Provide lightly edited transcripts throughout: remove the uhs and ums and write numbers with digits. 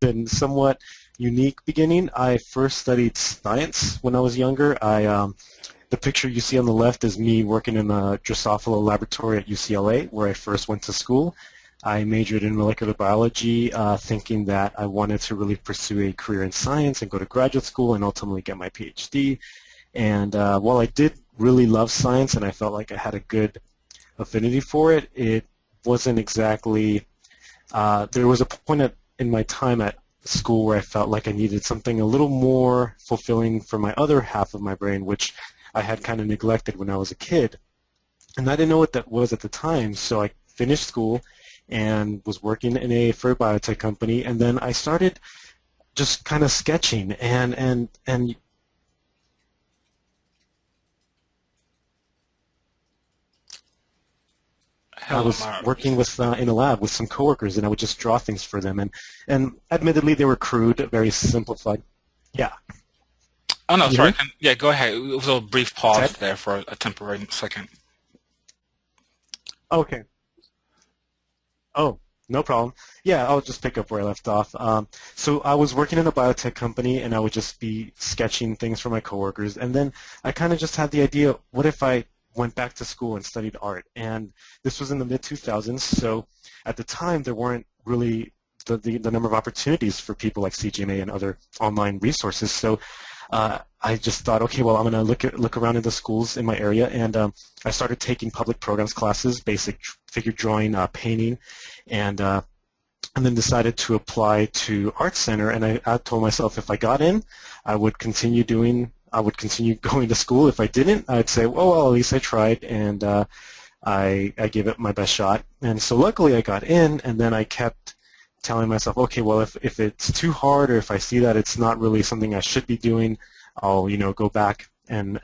been somewhat unique beginning. I first studied science when I was younger. The picture you see on the left is me working in the Drosophila laboratory at UCLA, where I first went to school. I majored in molecular biology, thinking that I wanted to really pursue a career in science and go to graduate school and ultimately get my PhD. And while I did really love science and I felt like I had a good affinity for it, it wasn't exactly, there was a point in my time at school where I felt like I needed something a little more fulfilling for my other half of my brain, which I had kind of neglected when I was a kid. And I didn't know what that was at the time, so I finished school and was working for a biotech company, and then I started just kind of sketching and I Hello, was working with in a lab with some coworkers, and I would just draw things for them, and admittedly they were crude, very simplified. Yeah. Oh no, You sorry. hear? Yeah, go ahead. It was a brief pause Ted? there for a temporary second. Okay. Oh, no problem. Yeah, I'll just pick up where I left off. So I was working in a biotech company, and I would just be sketching things for my coworkers. And then I kind of just had the idea, what if I went back to school and studied art? And this was in the mid-2000s, so at the time there weren't really the number of opportunities for people like CGMA and other online resources. So I just thought, okay, well, I'm going to look around in the schools in my area, and I started taking public programs classes, basic figure drawing, painting, and then decided to apply to Art Center. And I told myself if I got in, I would continue going to school. If I didn't, I'd say, well, at least I tried, and I gave it my best shot. And so luckily I got in, and then I kept telling myself, okay, well, if it's too hard, or if I see that it's not really something I should be doing, I'll go back and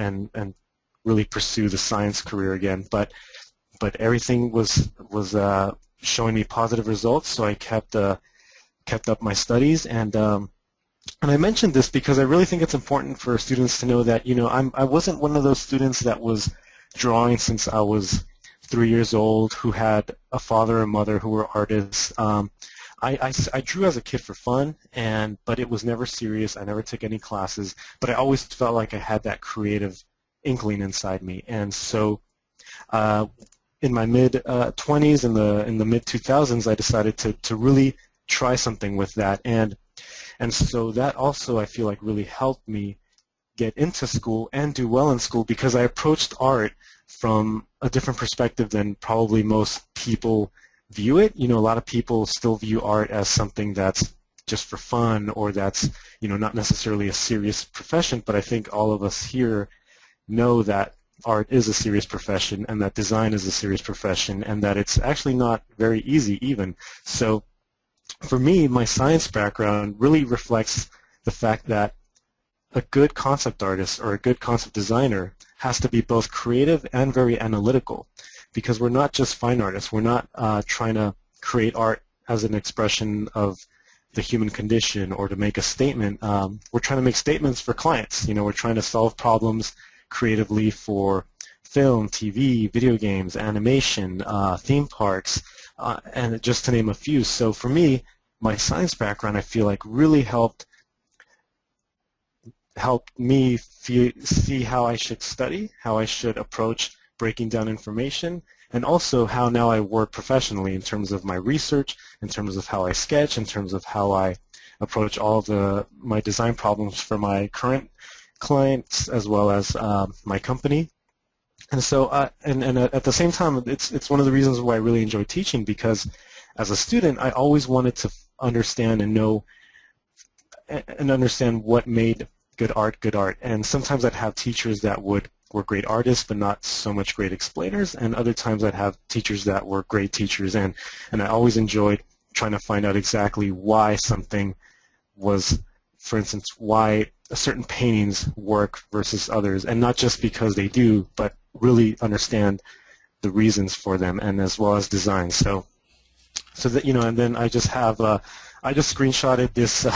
really pursue the science career again. But everything was showing me positive results, so I kept up my studies. And I mentioned this because I really think it's important for students to know that I wasn't one of those students that was drawing since I was 3 years old, who had a father and mother who were artists. I drew as a kid for fun, but it was never serious. I never took any classes, but I always felt like I had that creative inkling inside me. And so in my mid-20s, in the mid-2000s, I decided to really try something with that. And so that also, I feel like, really helped me get into school and do well in school, because I approached art from a different perspective than probably most people view it. A lot of people still view art as something that's just for fun, or that's not necessarily a serious profession. But I think all of us here know that art is a serious profession, and that design is a serious profession, and that it's actually not very easy even. So for me, my science background really reflects the fact that a good concept artist or a good concept designer has to be both creative and very analytical, because we're not just fine artists. We're not trying to create art as an expression of the human condition or to make a statement. We're trying to make statements for clients. We're trying to solve problems creatively for film, TV, video games, animation, theme parks, and just to name a few. So for me, my science background, I feel like, really helped me see how I should study, how I should approach breaking down information, and also how now I work professionally in terms of my research, in terms of how I sketch, in terms of how I approach all of my design problems for my current clients as well as my company. And so, and at the same time, it's one of the reasons why I really enjoy teaching, because as a student, I always wanted to understand and know and understand what made good art. And sometimes I'd have teachers that were great artists but not so much great explainers, and other times I'd have teachers that were great teachers, and I always enjoyed trying to find out exactly why something was, for instance, why certain paintings work versus others, and not just because they do, but really understand the reasons for them, and as well as design. So that and then I just have I just screenshotted this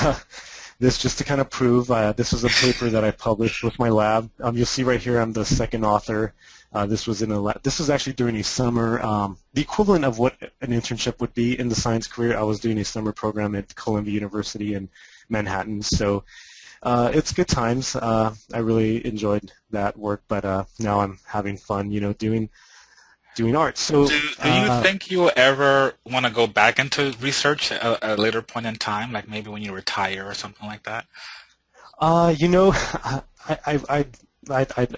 this just to kind of prove this was a paper that I published with my lab. You'll see right here I'm the second author. This was in a this was actually during a summer, the equivalent of what an internship would be in the science career. I was doing a summer program at Columbia University in Manhattan, so it's good times. I really enjoyed that work, but now I'm having fun, doing art. So, Do you think you'll ever want to go back into research at a later point in time, like maybe when you retire or something like that? I'd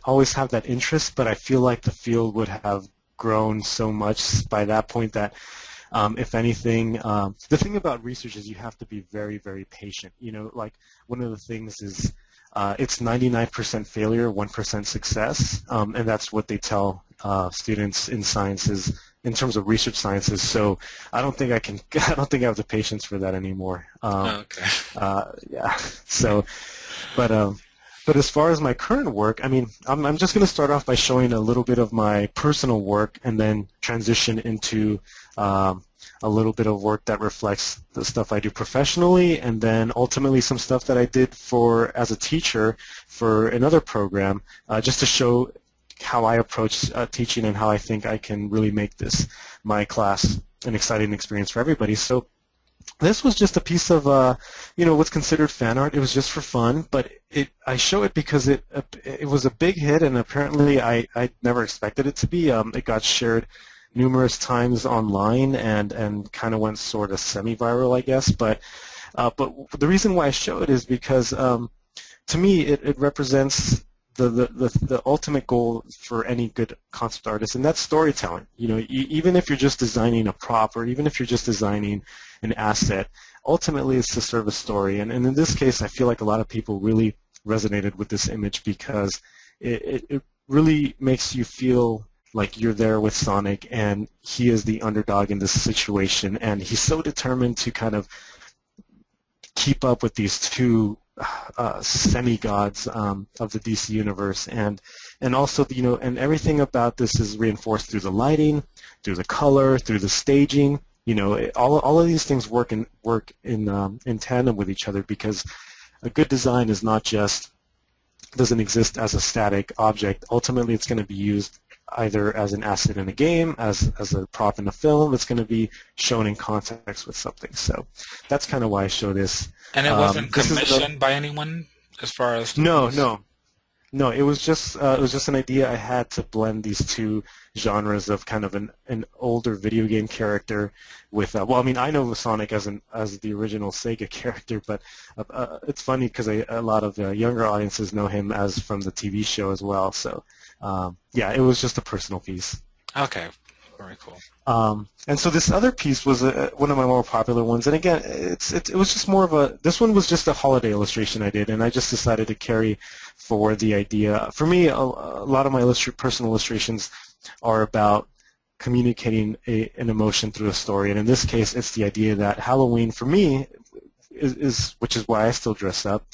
always have that interest, but I feel like the field would have grown so much by that point that, if anything, the thing about research is you have to be very, very patient. Like one of the things is it's 99% failure, 1% success, and that's what they tell students in sciences, in terms of research sciences. So I don't think I don't think I have the patience for that anymore. Okay. Yeah. So, but as far as my current work, I mean, I'm just going to start off by showing a little bit of my personal work and then transition into a little bit of work that reflects the stuff I do professionally, and then ultimately some stuff that I did as a teacher for another program, just to show how I approach teaching and how I think I can really make my class, an exciting experience for everybody. So this was just a piece of, what's considered fan art. It was just for fun, but I show it because it was a big hit, and apparently I never expected it to be. It got shared numerous times online and kind of went sort of semi-viral, I guess. But the reason why I show it is because to me it represents the ultimate goal for any good concept artist, and that's storytelling. Even if you're just designing a prop, or even if you're just designing an asset, ultimately it's to serve a story. And in this case, I feel like a lot of people really resonated with this image because it really makes you feel like you're there with Sonic, and he is the underdog in this situation, and he's so determined to kind of keep up with these two semi-gods of the DC universe, and also and everything about this is reinforced through the lighting, through the color, through the staging. All of these things work in tandem with each other, because a good design is not just doesn't exist as a static object. Ultimately, it's going to be used either as an asset in a game, as a prop in a film. It's going to be shown in context with something. So that's kind of why I show this. And it wasn't commissioned by anyone, as far as No. It was just an idea I had to blend these two genres of kind of an older video game character with. Well, I mean, I know Sonic as the original Sega character, but it's funny because a lot of younger audiences know him as from the TV show as well. So yeah, it was just a personal piece. Okay, very cool. And so this other piece was one of my more popular ones, and again, it was just more of this one was just a holiday illustration I did, and I just decided to carry forward the idea. For me, a lot of my personal illustrations are about communicating an emotion through a story, and in this case, it's the idea that Halloween, for me, is which is why I still dress up,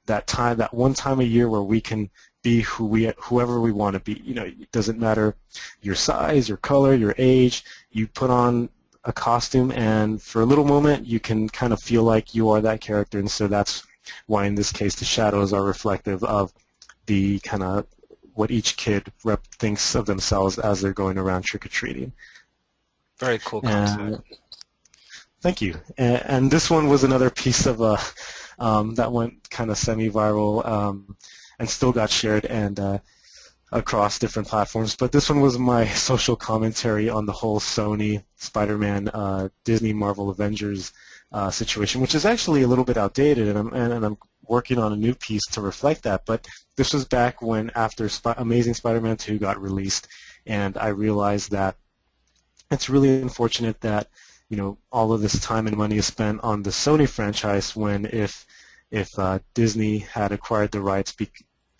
that one time a year where we can be whoever we want to be. It doesn't matter your size, your color, your age. You put on a costume, and for a little moment, you can kind of feel like you are that character. And so that's why, in this case, the shadows are reflective of the kind of what each kid thinks of themselves as they're going around trick-or-treating. Very cool concept. Thank you. And this one was another piece of that went kind of semi-viral. And still got shared and across different platforms. But this one was my social commentary on the whole Sony, Spider-Man, Disney, Marvel, Avengers situation, which is actually a little bit outdated, and I'm working on a new piece to reflect that. But this was back when after Amazing Spider-Man 2 got released, and I realized that it's really unfortunate that all of this time and money is spent on the Sony franchise when if Disney had acquired the rights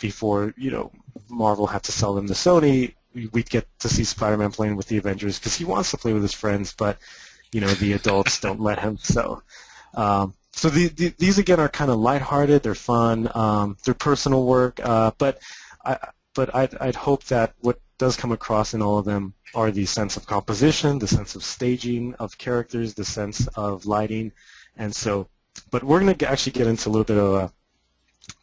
before Marvel had to sell them to Sony, we'd get to see Spider-Man playing with the Avengers because he wants to play with his friends, but the adults don't let him. So these again are kind of lighthearted. They're fun. They're personal work, but I'd hope that what does come across in all of them are the sense of composition, the sense of staging of characters, the sense of lighting, and so But we're going to actually get into a little bit of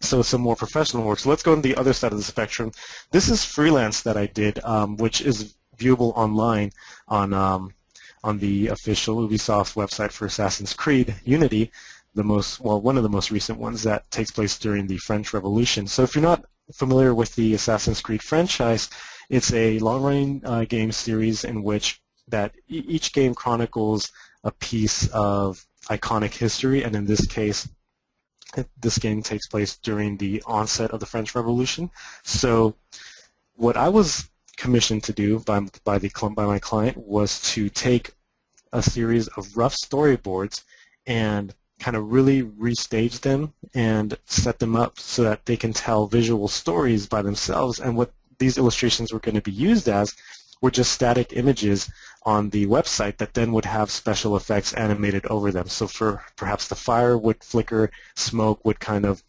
some more professional work. So let's go to the other side of the spectrum. This is freelance that I did, which is viewable online on the official Ubisoft website for Assassin's Creed Unity, one of the most recent ones that takes place during the French Revolution. So if you're not familiar with the Assassin's Creed franchise, it's a long-running game series in which each game chronicles a piece of iconic history, and in this case, this game takes place during the onset of the French Revolution. So what I was commissioned to do by my client was to take a series of rough storyboards and kind of really restage them and set them up so that they can tell visual stories by themselves. And what these illustrations were going to be used as were just static images on the website that then would have special effects animated over them. So for perhaps the fire would flicker, smoke would kind of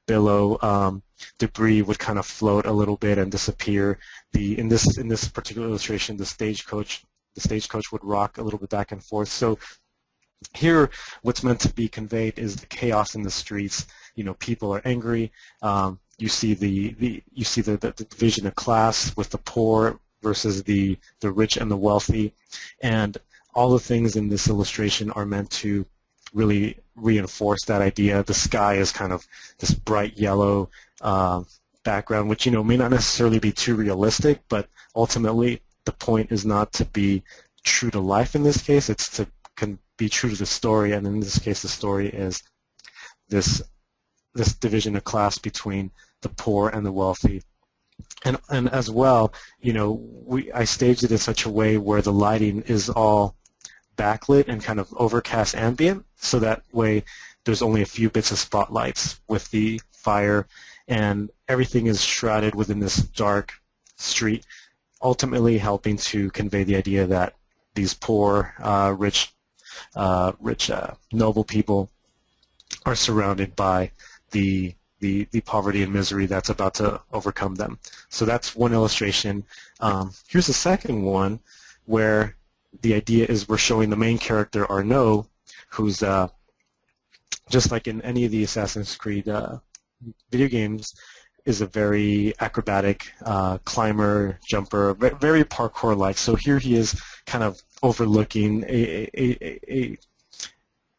billow, debris would kind of float a little bit and disappear. In this particular illustration, the stagecoach would rock a little bit back and forth. So here, what's meant to be conveyed is the chaos in the streets. You know, people are angry. You see the division of class with the poor versus the rich and the wealthy, and all the things in this illustration are meant to really reinforce that idea. The sky is kind of this bright yellow background, which may not necessarily be too realistic, but ultimately the point is not to be true to life in this case. It's to be true to the story, and in this case, the story is this division of class between the poor and the wealthy. And as well, I staged it in such a way where the lighting is all backlit and kind of overcast ambient, so that way there's only a few bits of spotlights with the fire, and everything is shrouded within this dark street, ultimately helping to convey the idea that these poor, rich, noble people are surrounded by the poverty and misery that's about to overcome them. So that's one illustration. Here's a second one where the idea is we're showing the main character, Arnaud, who's just like in any of the Assassin's Creed video games, is a very acrobatic climber, jumper, very parkour-like. So here he is kind of overlooking an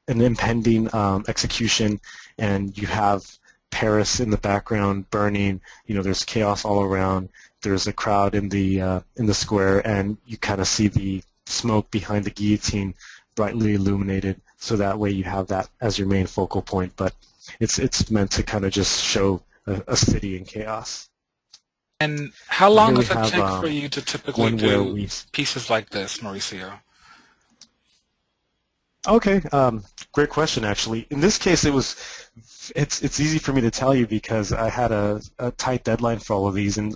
impending execution, and you have Paris in the background burning. There's chaos all around. There's a crowd in the square, and you kind of see the smoke behind the guillotine brightly illuminated. So that way you have that as your main focal point. But it's meant to kind of just show a city in chaos. And how And long here we does it have take for you to typically one where do pieces like this, Mauricio? Okay, great question. Actually, in this case, it's easy for me to tell you because I had a tight deadline for all of these, and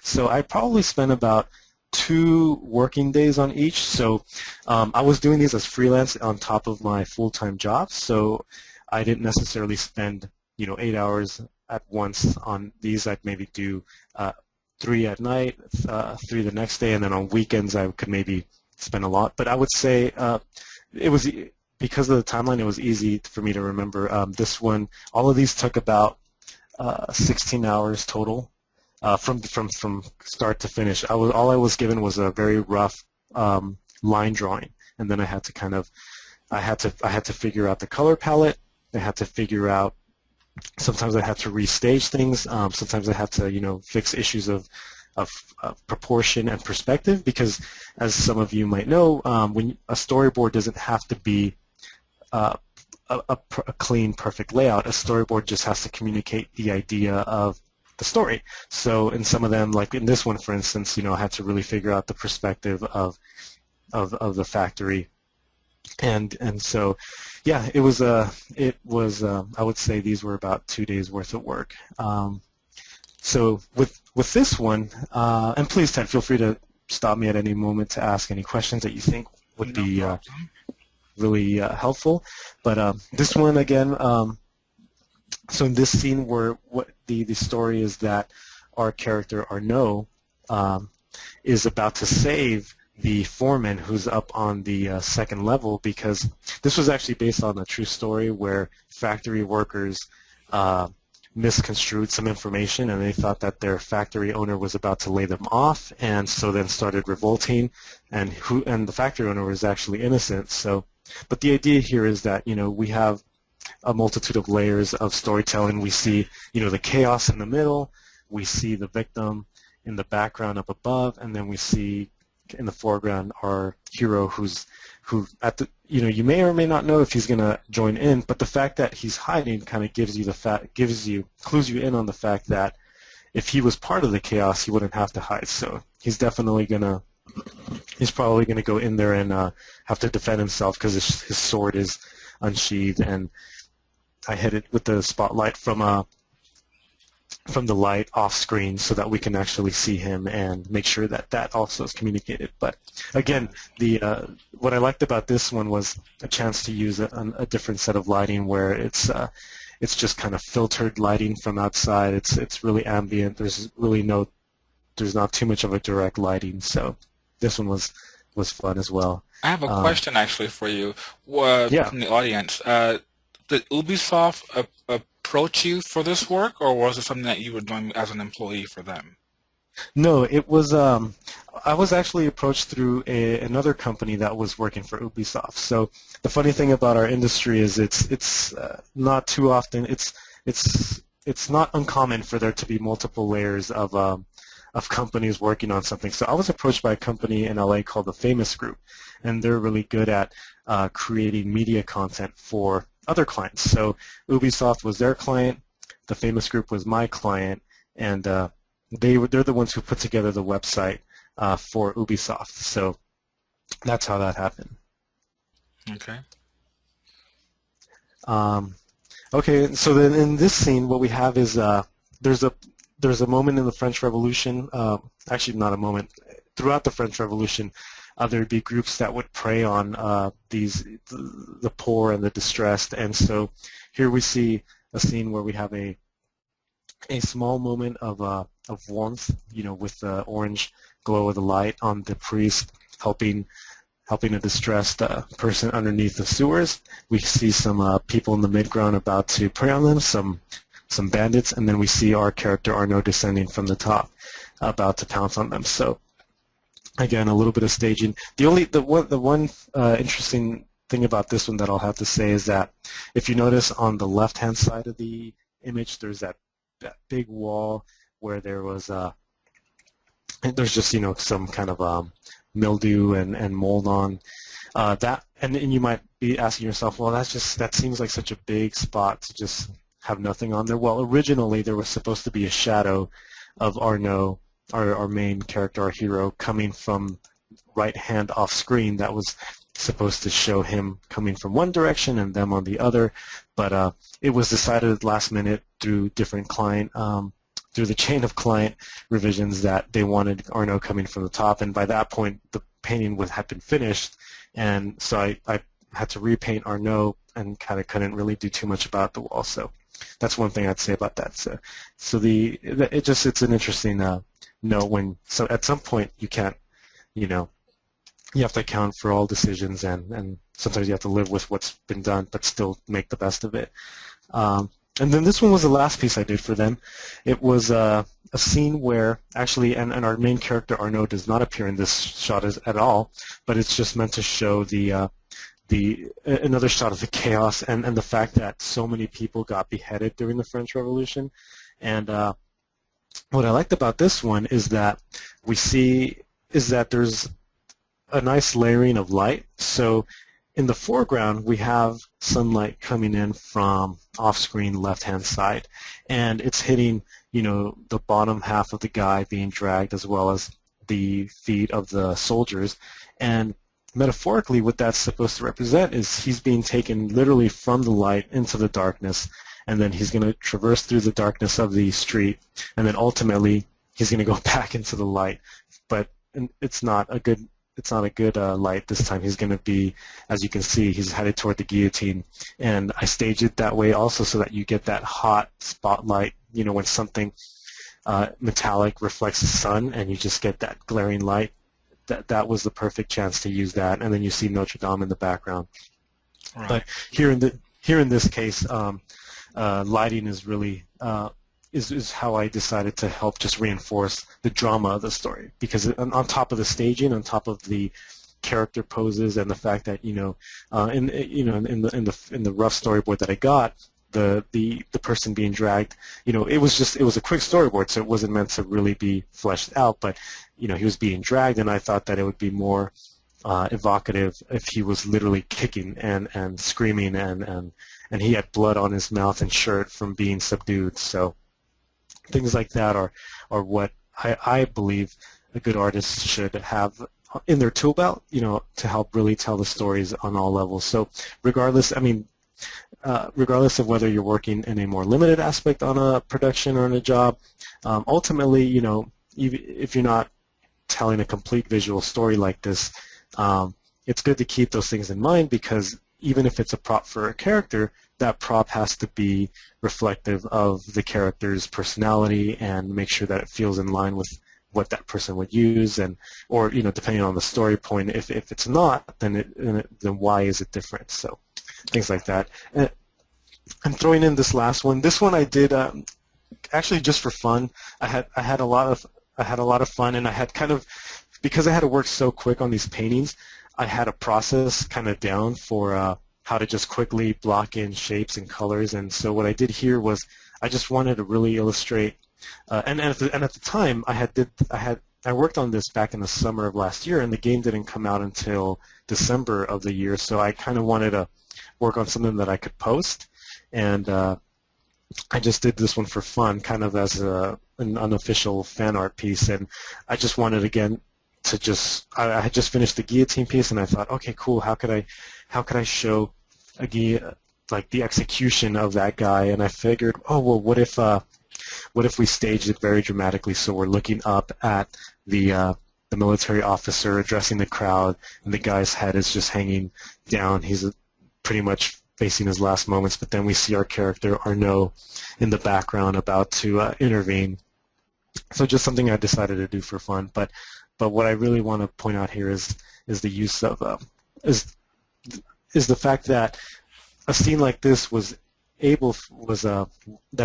so I probably spent about 2 working days on each. So I was doing these as freelance on top of my full-time job, so I didn't necessarily spend 8 hours at once on these. I'd maybe do 3 at night, 3 the next day, and then on weekends I could maybe spend a lot. But I would say it was, because of the timeline, it was easy for me to remember. This one, all of these took about 16 hours total from start to finish. All I was given was a very rough line drawing, and then I had to figure out the color palette. I had to figure out. Sometimes I had to restage things. Sometimes I had to fix issues of proportion and perspective, because as some of you might know, when a storyboard doesn't have to be a clean, perfect layout. A storyboard just has to communicate the idea of the story. So in some of them, like in this one, for instance, I had to really figure out the perspective of the factory, and so yeah, it was I would say these were about 2 days worth of work. So with this one, and please, Ted, feel free to stop me at any moment to ask any questions that you think would be really helpful. But this one again, so in this scene, where what the story is that our character Arnaud is about to save the foreman who's up on the second level, because this was actually based on a true story where factory workers uh, misconstrued some information and they thought that their factory owner was about to lay them off, and so then started revolting, and the factory owner was actually innocent. So, but the idea here is that we have a multitude of layers of storytelling. We see the chaos in the middle, we see the victim in the background up above, and then we see in the foreground our hero who at the you may or may not know if he's going to join in, but the fact that he's hiding kind of clues you in on the fact that if he was part of the chaos, he wouldn't have to hide. So he's probably gonna go in there and have to defend himself because his sword is unsheathed, and I hit it with the spotlight from the light off screen so that we can actually see him and make sure that that also is communicated. But again, what I liked about this one was a chance to use a different set of lighting where it's just kind of filtered lighting from outside. It's really ambient. There's not too much of a direct lighting. So this one was fun as well. I have a question actually for you Yeah. from the audience. Did Ubisoft approach you for this work, or was it something that you were doing as an employee for them? No, it was. I was actually approached through another company that was working for Ubisoft. So the funny thing about our industry is it's not too often. It's not uncommon for there to be multiple layers of companies working on something. So I was approached by a company in LA called the Famous Group, and they're really good at creating media content for other clients. So Ubisoft was their client, the Famous Group was my client, and they're the ones who put together the website for Ubisoft. So that's how that happened. Okay. Okay, so then in this scene, what we have is there's a moment in the French Revolution. Actually, not a moment. Throughout the French Revolution, there'd be groups that would prey on the poor and the distressed, and so here we see a scene where we have a small moment of warmth, with the orange glow of the light on the priest helping a distressed person underneath the sewers. We see some people in the midground about to prey on them, some bandits, and then we see our character Arnaud descending from the top, about to pounce on them. So again, a little bit of staging. The one interesting thing about this one that I'll have to say is that if you notice on the left-hand side of the image, there's that big wall where there's just some kind of mildew and mold on that, and you might be asking yourself, well, that seems like such a big spot to just have nothing on there. Well, originally there was supposed to be a shadow of Arnaud, our main character, our hero, coming from right hand off screen that was supposed to show him coming from one direction and them on the other, but it was decided at the last minute through different through the chain of client revisions that they wanted Arnaud coming from the top, and by that point the painting had been finished, and so I had to repaint Arnaud and kind of couldn't really do too much about the wall. So that's one thing I'd say about that. So it's an interesting note so at some point you can't, you have to account for all decisions, and sometimes you have to live with what's been done but still make the best of it. And then this one was the last piece I did for them. It was a scene where actually, and our main character Arnaud does not appear in this shot at all, but it's just meant to show another shot of the chaos and the fact that so many people got beheaded during the French Revolution. And what I liked about this one is that there's a nice layering of light. So in the foreground, we have sunlight coming in from off-screen left-hand side, and it's hitting, the bottom half of the guy being dragged as well as the feet of the soldiers. And metaphorically, what that's supposed to represent is he's being taken literally from the light into the darkness, and then he's going to traverse through the darkness of the street, and then ultimately he's going to go back into the light. But it's not a good light this time. He's going to be, as you can see, he's headed toward the guillotine, and I staged it that way also so that you get that hot spotlight, when something metallic reflects the sun, and you just get that glaring light that was the perfect chance to use that. And then you see Notre Dame in the background. Right. But here in this case, lighting is really is how I decided to help just reinforce the drama of the story, because on top of the staging, on top of the character poses, and the fact that in the rough storyboard that I got, the person being dragged, it was a quick storyboard, so it wasn't meant to really be fleshed out, but he was being dragged, and I thought that it would be more evocative if he was literally kicking and screaming, and he had blood on his mouth and shirt from being subdued. So things like that are what I believe a good artist should have in their tool belt, to help really tell the stories on all levels. So regardless of whether you're working in a more limited aspect on a production or on a job, ultimately, if you're not telling a complete visual story like this, it's good to keep those things in mind, because even if it's a prop for a character, that prop has to be reflective of the character's personality and make sure that it feels in line with what that person would use, or depending on the story point, if it's not, then why is it different? So things like that. And I'm throwing in this last one. This one I did actually just for fun. I had a lot of fun, and I had because I had to work so quick on these paintings, I had a process kind of down for how to just quickly block in shapes and colors. And so what I did here was I just wanted to really illustrate, and at the time I worked on this back in the summer of last year, and the game didn't come out until December of the year. So I kind of wanted to work on something that I could post, and I just did this one for fun, kind of as an unofficial fan art piece. And I just wanted, again, to I had just finished the guillotine piece, and I thought, okay, cool, how could I show like the execution of that guy? And I figured, oh well, what if we staged it very dramatically, so we're looking up at the military officer addressing the crowd, and the guy's head is just hanging down. He's pretty much facing his last moments, but then we see our character Arnaud in the background about to intervene. So just something I decided to do for fun. But what I really want to point out here is the use of is the fact that a scene like this that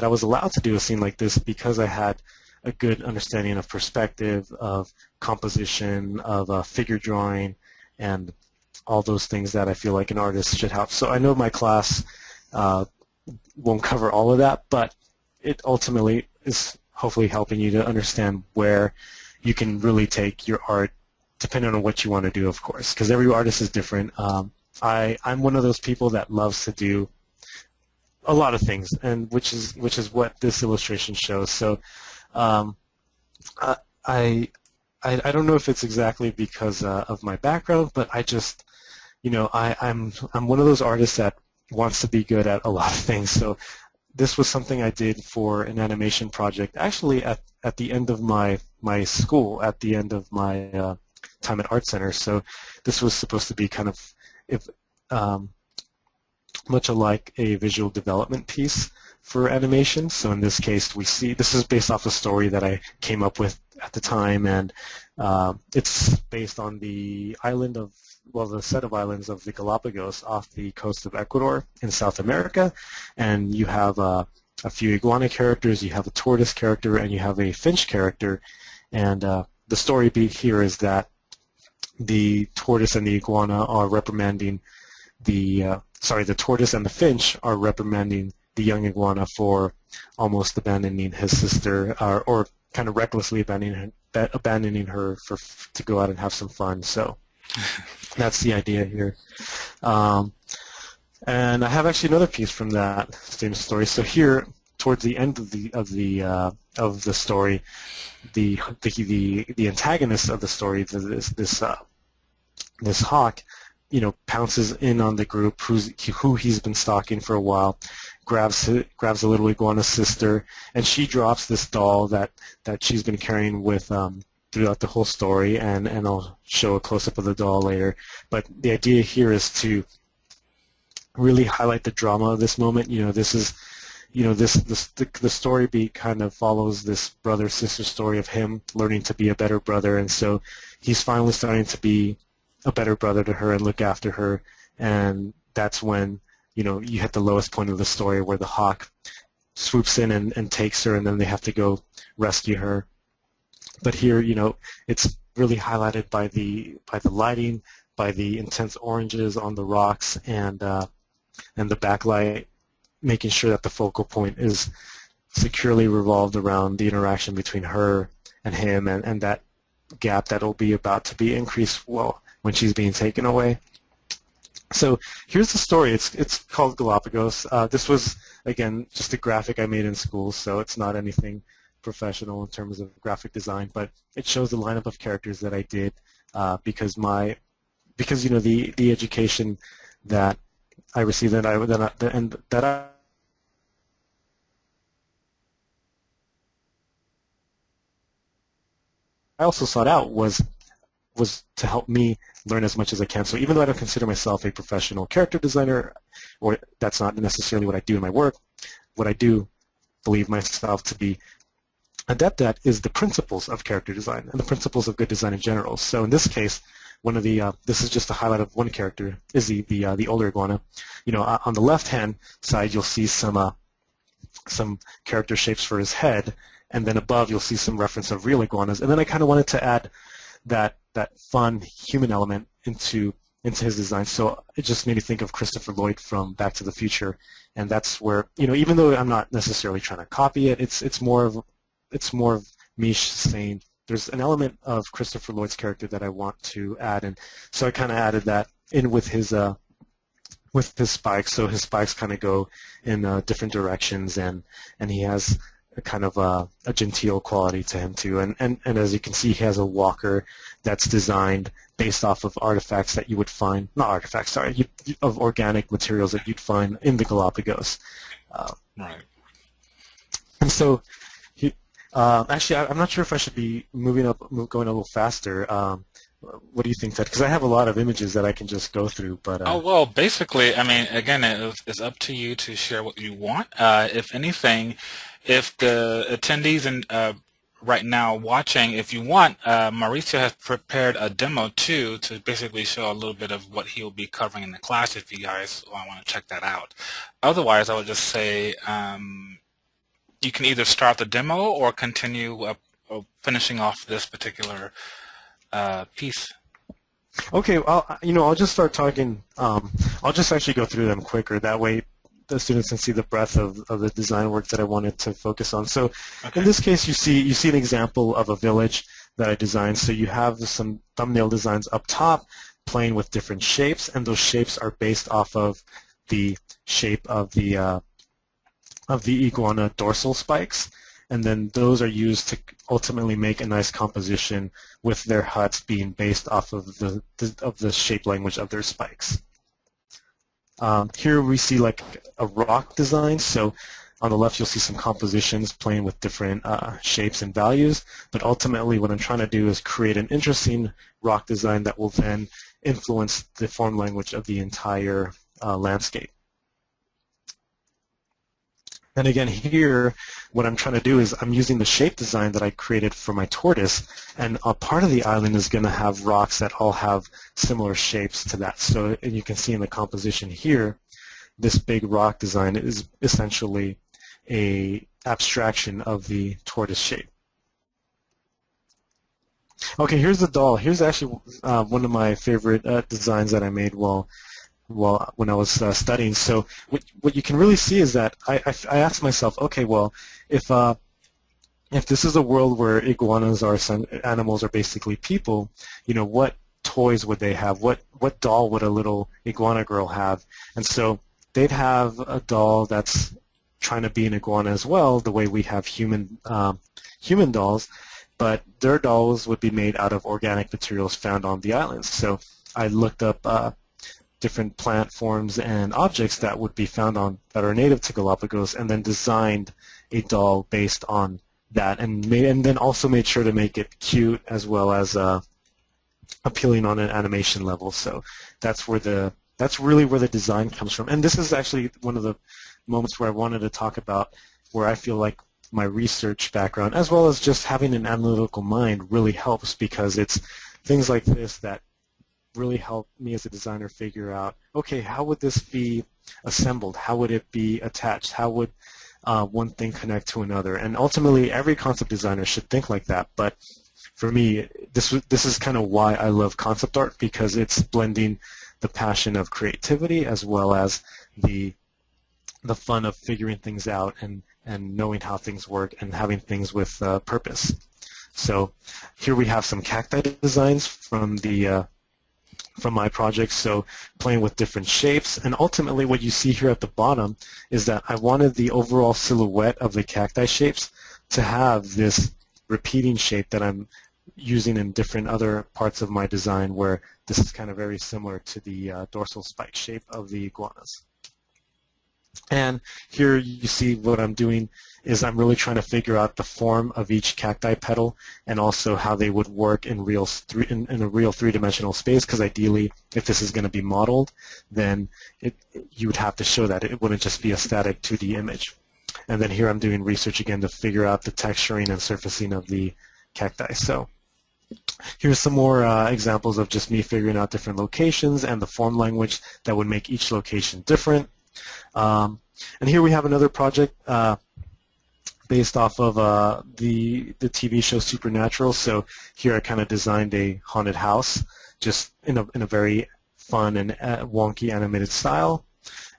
I was allowed to do a scene like this because I had a good understanding of perspective, of composition, of figure drawing, and all those things that I feel like an artist should have. So I know my class won't cover all of that, but it ultimately is hopefully helping you to understand where you can really take your art, depending on what you want to do, of course, because every artist is different. I'm one of those people that loves to do a lot of things, and which is what this illustration shows. So I don't know if it's exactly because of my background, but I just, I'm one of those artists that wants to be good at a lot of things. So this was something I did for an animation project, actually at the end of my school, at the end of my time at Art Center. So this was supposed to be kind of much alike a visual development piece for animation. So in this case, we see this is based off a story that I came up with at the time, and it's based on the the set of islands of the Galapagos off the coast of Ecuador in South America. And you have a few iguana characters, you have a tortoise character, and you have a finch character. And the story beat here is that the tortoise and the iguana are reprimanding the tortoise and the finch are reprimanding the young iguana for almost abandoning his sister, or kind of recklessly abandoning her to go out and have some fun. So that's the idea here. And I have actually another piece from that same story. So here, towards the end of the story, the antagonist of the story, this hawk, pounces in on the group who he's been stalking for a while, grabs a little iguana sister, and she drops this doll that she's been carrying with throughout the whole story, and I'll show a close-up of the doll later. But the idea here is to really highlight the drama of this moment. This is, the story beat kind of follows this brother-sister story of him learning to be a better brother, and so he's finally starting to be a better brother to her and look after her, and that's when, you hit the lowest point of the story where the hawk swoops in and takes her, and then they have to go rescue her. But here, it's really highlighted by the lighting, by the intense oranges on the rocks, and the backlight, making sure that the focal point is securely revolved around the interaction between her and him, and that gap that will be about to be increased, well, when she's being taken away. So here's the story. It's called Galapagos. This was, again, just a graphic I made in school, so it's not anything professional in terms of graphic design, but it shows the lineup of characters that I did because the education that I received and that I also sought out was to help me learn as much as I can. So even though I don't consider myself a professional character designer, or that's not necessarily what I do in my work, what I do believe myself to be adept at is the principles of character design and the principles of good design in general. So in this case, one of the this is just a highlight of one character, Izzy, the older iguana. On the left-hand side, you'll see some character shapes for his head, and then above you'll see some reference of real iguanas. And then I kind of wanted to add that fun human element into his design. So it just made me think of Christopher Lloyd from Back to the Future, and that's where, even though I'm not necessarily trying to copy it, it's more of me saying there's an element of Christopher Lloyd's character that I want to add, and so I kind of added that in with his spikes. So his spikes kind of go in different directions, and he has a kind of a genteel quality to him too. And as you can see, he has a walker that's designed based off of artifacts that you would find, not artifacts, sorry, of organic materials that you'd find in the Galapagos. Right. And so, actually, I'm not sure if I should be going a little faster. What do you think, Ted? Because I have a lot of images that I can just go through. But Oh, well, basically, I mean, again, it's up to you to share what you want. If anything, if the attendees and right now watching, if you want, Mauricio has prepared a demo too to basically show a little bit of what he'll be covering in the class if you guys want to check that out. Otherwise, I would just say you can either start the demo or continue finishing off this particular piece. Okay, I'll just start talking. I'll just actually go through them quicker. That way, the students can see the breadth of the design work that I wanted to focus on. So, in this case, you see an example of a village that I designed. So you have some thumbnail designs up top, playing with different shapes, and those shapes are based off of the shape of the iguana dorsal spikes. And then those are used to ultimately make a nice composition with their huts being based off of the shape language of their spikes. Here we see like a rock design. So on the left you'll see some compositions playing with different shapes and values. But ultimately what I'm trying to do is create an interesting rock design that will then influence the form language of the entire landscape. And again, here, what I'm trying to do is I'm using the shape design that I created for my tortoise, and a part of the island is going to have rocks that all have similar shapes to that. So, and you can see in the composition here, this big rock design is essentially a abstraction of the tortoise shape. Okay, here's the doll. Here's actually one of my favorite designs that I made when I was studying. So what you can really see is that I asked myself, okay, well, if this is a world where iguanas are animals are basically people, what toys would they have? What doll would a little iguana girl have? And so they'd have a doll that's trying to be an iguana as well, the way we have human dolls, but their dolls would be made out of organic materials found on the islands. So I looked up different plant forms and objects that would be found that are native to Galapagos, and then designed a doll based on that, and then also made sure to make it cute as well as appealing on an animation level. So that's really where the design comes from. And this is actually one of the moments where I wanted to talk about where I feel like my research background, as well as just having an analytical mind, really helps, because it's things like this that really help me as a designer figure out, okay, how would this be assembled? How would it be attached? How would one thing connect to another? And ultimately, every concept designer should think like that. But for me, this is kind of why I love concept art, because it's blending the passion of creativity as well as the fun of figuring things out and knowing how things work and having things with purpose. So here we have some cacti designs from my project, so playing with different shapes. And ultimately what you see here at the bottom is that I wanted the overall silhouette of the cacti shapes to have this repeating shape that I'm using in different other parts of my design, where this is kind of very similar to the dorsal spike shape of the iguanas. And here you see what I'm doing is I'm really trying to figure out the form of each cacti petal and also how they would work in a real three-dimensional space, because ideally if this is going to be modeled, then you would have to show that. It wouldn't just be a static 2D image. And then here I'm doing research again to figure out the texturing and surfacing of the cacti. So here's some more examples of just me figuring out different locations and the form language that would make each location different. And here we have another project based off of the TV show Supernatural. So here I kind of designed a haunted house, just in a very fun and wonky animated style.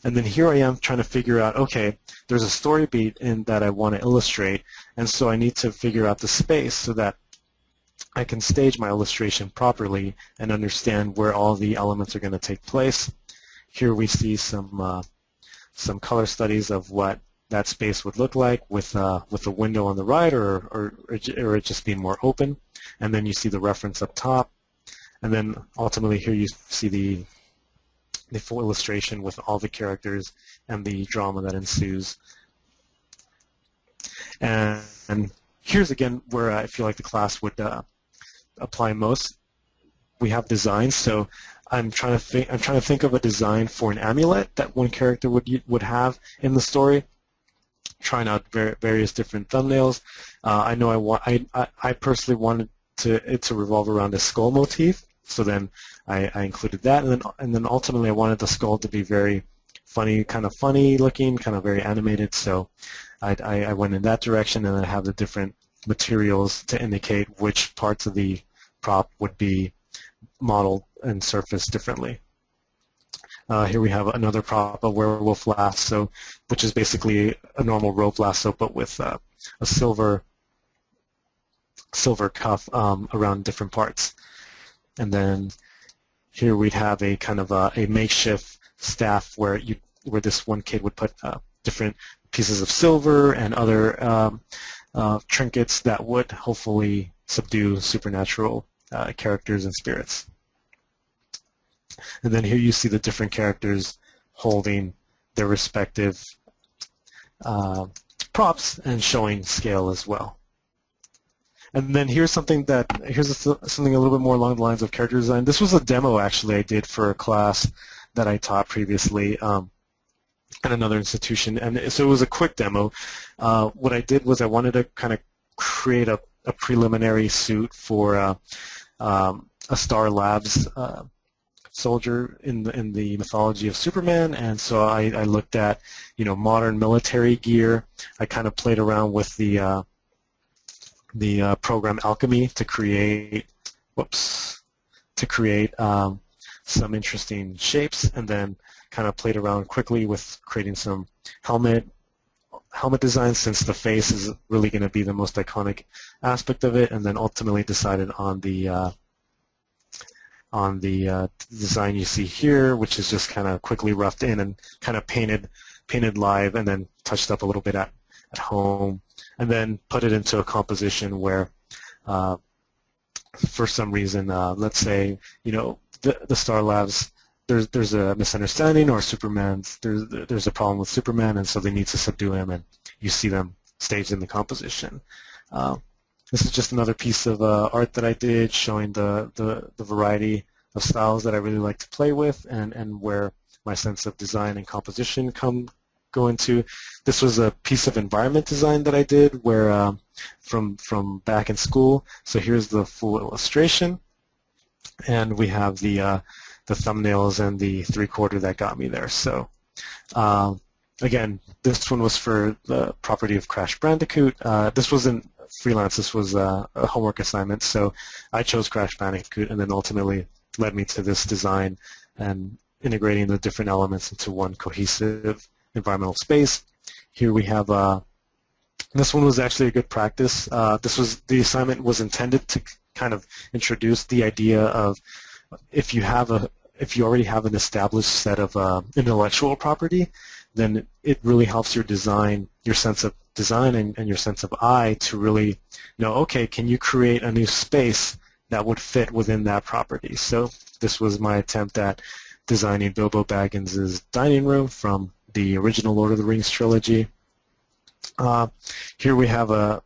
And then here I am trying to figure out, okay, there's a story beat in that I want to illustrate, and so I need to figure out the space so that I can stage my illustration properly and understand where all the elements are going to take place. Here we see some color studies of what that space would look like with a window on the right, or it just being more open. And then you see the reference up top. And then ultimately here you see the full illustration with all the characters and the drama that ensues. And here's again where I feel like the class would apply most. We have designs, so I'm trying to think of a design for an amulet that one character would have in the story. Trying out various different thumbnails. I know I personally wanted it to revolve around a skull motif, so then I included that, and then ultimately I wanted the skull to be very funny looking, kind of very animated. So I went in that direction, and I have the different materials to indicate which parts of the prop would be modeled and surfaced differently. Here we have another prop, a werewolf lasso, which is basically a normal rope lasso, but with a silver cuff around different parts. And then here we'd have a kind of a makeshift staff where this one kid would put different pieces of silver and other trinkets that would hopefully subdue supernatural characters and spirits. And then here you see the different characters holding their respective props and showing scale as well. And then here's something a little bit more along the lines of character design. This was a demo actually I did for a class that I taught previously at another institution, and so it was a quick demo. What I did was I wanted to kind of create a preliminary suit for a Star Labs soldier in the mythology of Superman, and so I looked at modern military gear. I kind of played around with the program Alchemy to create some interesting shapes, and then kind of played around quickly with creating some helmet designs, since the face is really going to be the most iconic aspect of it, and then ultimately decided on the design you see here, which is just kind of quickly roughed in and kind of painted live and then touched up a little bit at home, and then put it into a composition where for some reason, let's say the Star Labs, there's a misunderstanding, or there's a problem with Superman, and so they need to subdue him, and you see them staged in the composition. This is just another piece of art that I did, showing the variety of styles that I really like to play with, and where my sense of design and composition go into. This was a piece of environment design that I did, where from back in school. So here's the full illustration, and we have the thumbnails and the 3/4 that got me there. So again, this one was for the property of Crash Bandicoot. This wasn't freelance. This was a homework assignment. So I chose Crash Bandicoot, and then ultimately led me to this design and integrating the different elements into one cohesive environmental space. Here we have this one was actually a good practice. The assignment was intended to kind of introduce the idea of if you already have an established set of intellectual property, then it really helps your sense of design and your sense of eye to really know, okay, can you create a new space that would fit within that property? So this was my attempt at designing Bilbo Baggins' dining room from the original Lord of the Rings trilogy. Here we have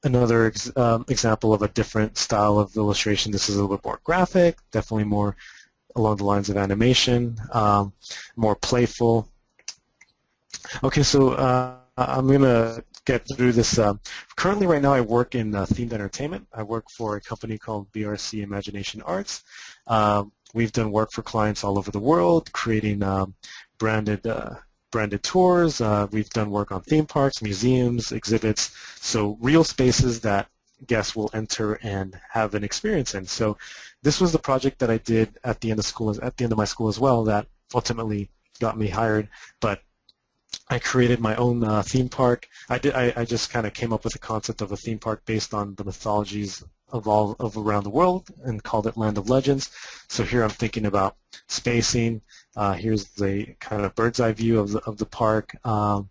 another example of a different style of illustration. This is a little bit more graphic, definitely more along the lines of animation, more playful. Okay, so I'm going to get through this. Currently, right now, I work in themed entertainment. I work for a company called BRC Imagination Arts. We've done work for clients all over the world, creating branded tours. We've done work on theme parks, museums, exhibits, so real spaces that guests will enter and have an experience in. So this was the project that I did at the end of my school as well, that ultimately got me hired. But I created my own theme park. I just kind of came up with the concept of a theme park based on the mythologies of around the world and called it Land of Legends. So here I'm thinking about spacing. Here's the kind of bird's eye view of the park, and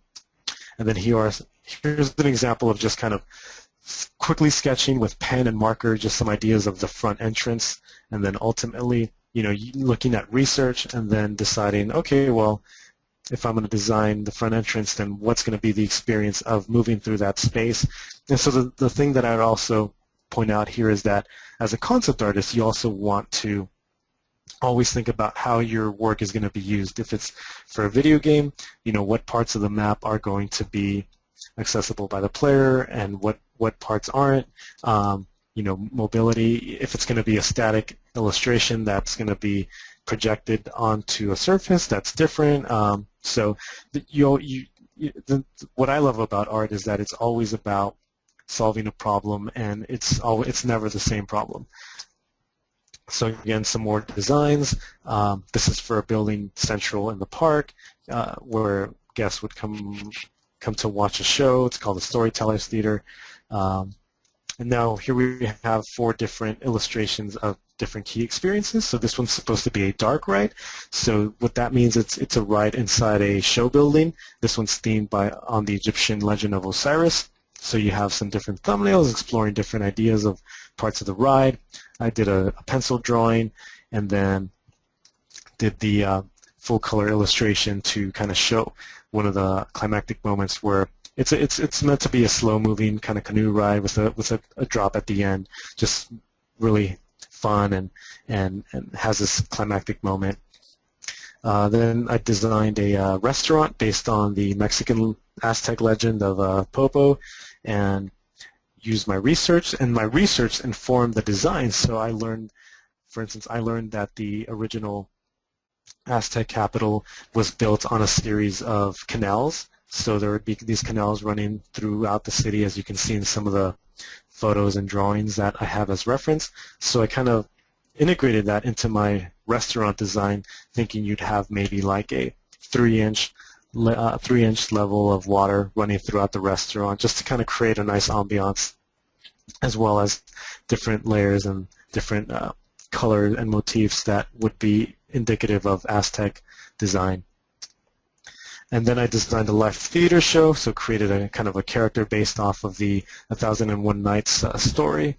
then here's an example of just kind of quickly sketching with pen and marker just some ideas of the front entrance, and then ultimately, looking at research and then deciding, okay, well, if I'm going to design the front entrance, then what's going to be the experience of moving through that space? And so the thing that I'd also point out here is that as a concept artist, you also want to always think about how your work is going to be used. If it's for a video game, what parts of the map are going to be accessible by the player and what parts aren't. Mobility, if it's going to be a static illustration that's going to be projected onto a surface, that's different. So what I love about art is that it's always about solving a problem, and it's never the same problem. So again, some more designs. This is for a building central in the park where guests would come to watch a show. It's called the Storytellers Theater. And now here we have 4 different illustrations of different key experiences. So this one's supposed to be a dark ride. So what that means, it's a ride inside a show building. This one's themed on the Egyptian legend of Osiris. So you have some different thumbnails exploring different ideas of parts of the ride. I did a pencil drawing and then did the full color illustration to kind of show one of the climactic moments where it's meant to be a slow moving kind of canoe ride with a drop at the end, just really fun and has this climactic moment. Then I designed a restaurant based on the Mexican Aztec legend of Popo, and used my research, and my research informed the design. So I learned, for instance, that the original Aztec capital was built on a series of canals. So there would be these canals running throughout the city, as you can see in some of the photos and drawings that I have as reference. So I kind of integrated that into my restaurant design, thinking you'd have maybe like a 3-inch level of water running throughout the restaurant, just to kind of create a nice ambiance, as well as different layers and different colors and motifs that would be indicative of Aztec design. And then I designed a live theater show, so created a kind of a character based off of the 1001 Nights story,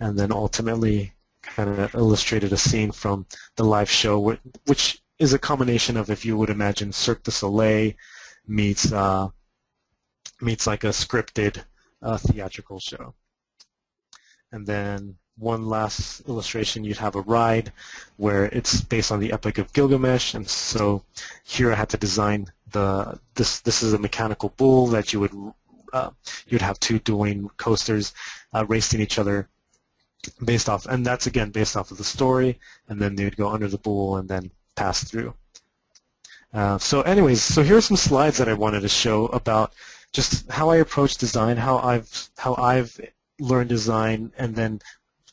and then ultimately kind of illustrated a scene from the live show, which is a combination of, if you would imagine, Cirque du Soleil meets like a scripted theatrical show. And then one last illustration, you'd have a ride where it's based on the Epic of Gilgamesh, and so here I had to design this is a mechanical bull that you'd have 2 dueling coasters racing each other based off, and that's again based off of the story, and then they'd go under the bowl and then pass through. So anyways, so here are some slides that I wanted to show about just how I approach design, how I've learned design and then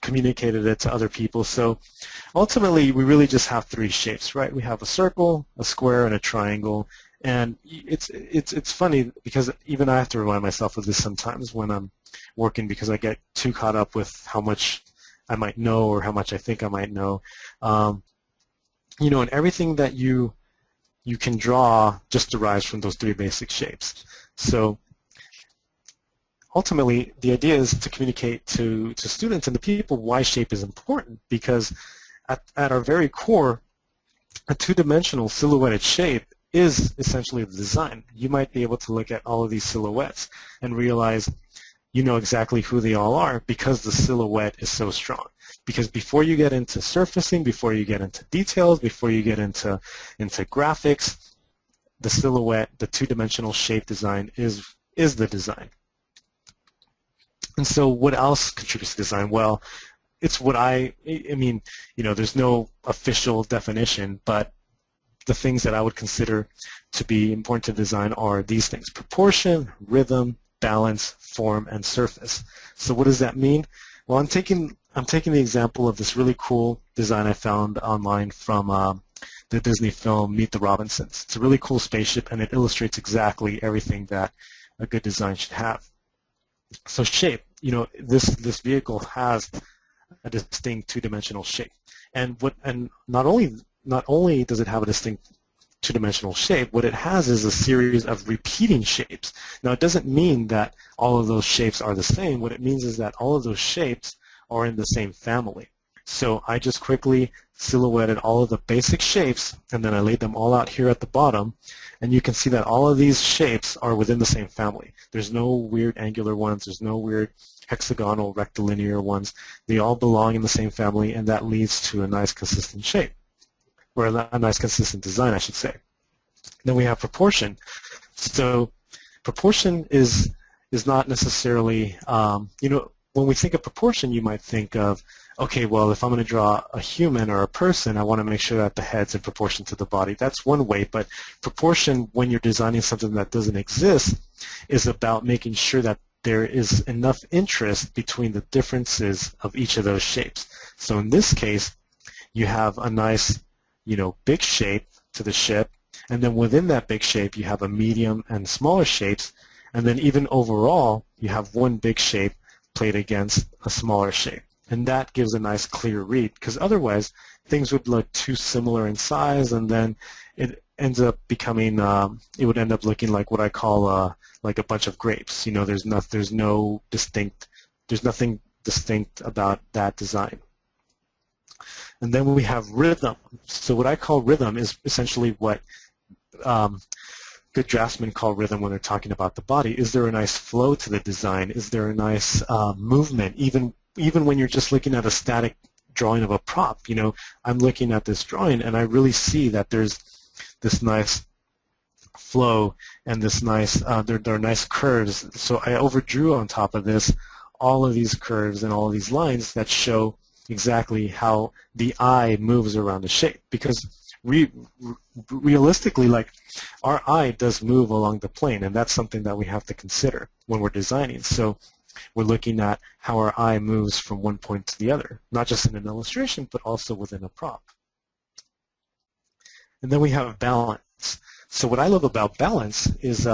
communicated it to other people. So ultimately, we really just have three shapes, right? We have a circle, a square, and a triangle. And it's funny because even I have to remind myself of this sometimes when I'm working, because I get too caught up with how much I might know or how much I think I might know. You know, and everything that you can draw just derives from those three basic shapes. So ultimately, the idea is to communicate to students and the people why shape is important, because at our very core, a two-dimensional silhouetted shape is essentially the design. You might be able to look at all of these silhouettes and realize you know exactly who they all are because the silhouette is so strong. Because before you get into surfacing, before you get into details, before you get into graphics, the silhouette, the two-dimensional shape design is the design. And so what else contributes to design? Well, it's what I mean, you know, there's no official definition, but the things that I would consider to be important to design are these things: proportion, rhythm, balance, form, and surface. So what does that mean? Well, I'm taking the example of this really cool design I found online from the Disney film Meet the Robinsons. It's a really cool spaceship, and it illustrates exactly everything that a good design should have. So shape, you know, this vehicle has a distinct two-dimensional shape, and not only does it have a distinct two-dimensional shape, what it has is a series of repeating shapes. Now, it doesn't mean that all of those shapes are the same. What it means is that all of those shapes are in the same family. So I just quickly silhouetted all of the basic shapes, and then I laid them all out here at the bottom, and you can see that all of these shapes are within the same family. There's no weird angular ones. There's no weird hexagonal, rectilinear ones. They all belong in the same family, and that leads to a nice consistent shape, or a nice consistent design, I should say. Then we have proportion. So proportion is not necessarily, you know, when we think of proportion, you might think of, okay, well, if I'm going to draw a human or a person, I want to make sure that the head's in proportion to the body. That's one way, but proportion, when you're designing something that doesn't exist, is about making sure that there is enough interest between the differences of each of those shapes. So in this case, you have a nice, you know, big shape to the ship, and then within that big shape, you have a medium and smaller shapes, and then even overall, you have one big shape played against a smaller shape. And that gives a nice clear read, because otherwise things would look too similar in size, and then it ends up becoming, it would end up looking like what I call like a bunch of grapes. You know, there's nothing distinct about that design. And then we have rhythm. So what I call rhythm is essentially what good draftsmen call rhythm when they're talking about the body. Is there a nice flow to the design? Is there a nice movement? Even when you're just looking at a static drawing of a prop, you know, I'm looking at this drawing and I really see that there's this nice flow and this nice, there are nice curves. So I overdrew on top of this all of these curves and all of these lines that show exactly how the eye moves around the shape, because realistically, like, our eye does move along the plane, and that's something that we have to consider when we're designing. So we're looking at how our eye moves from one point to the other, not just in an illustration, but also within a prop. And then we have balance. So what I love about balance is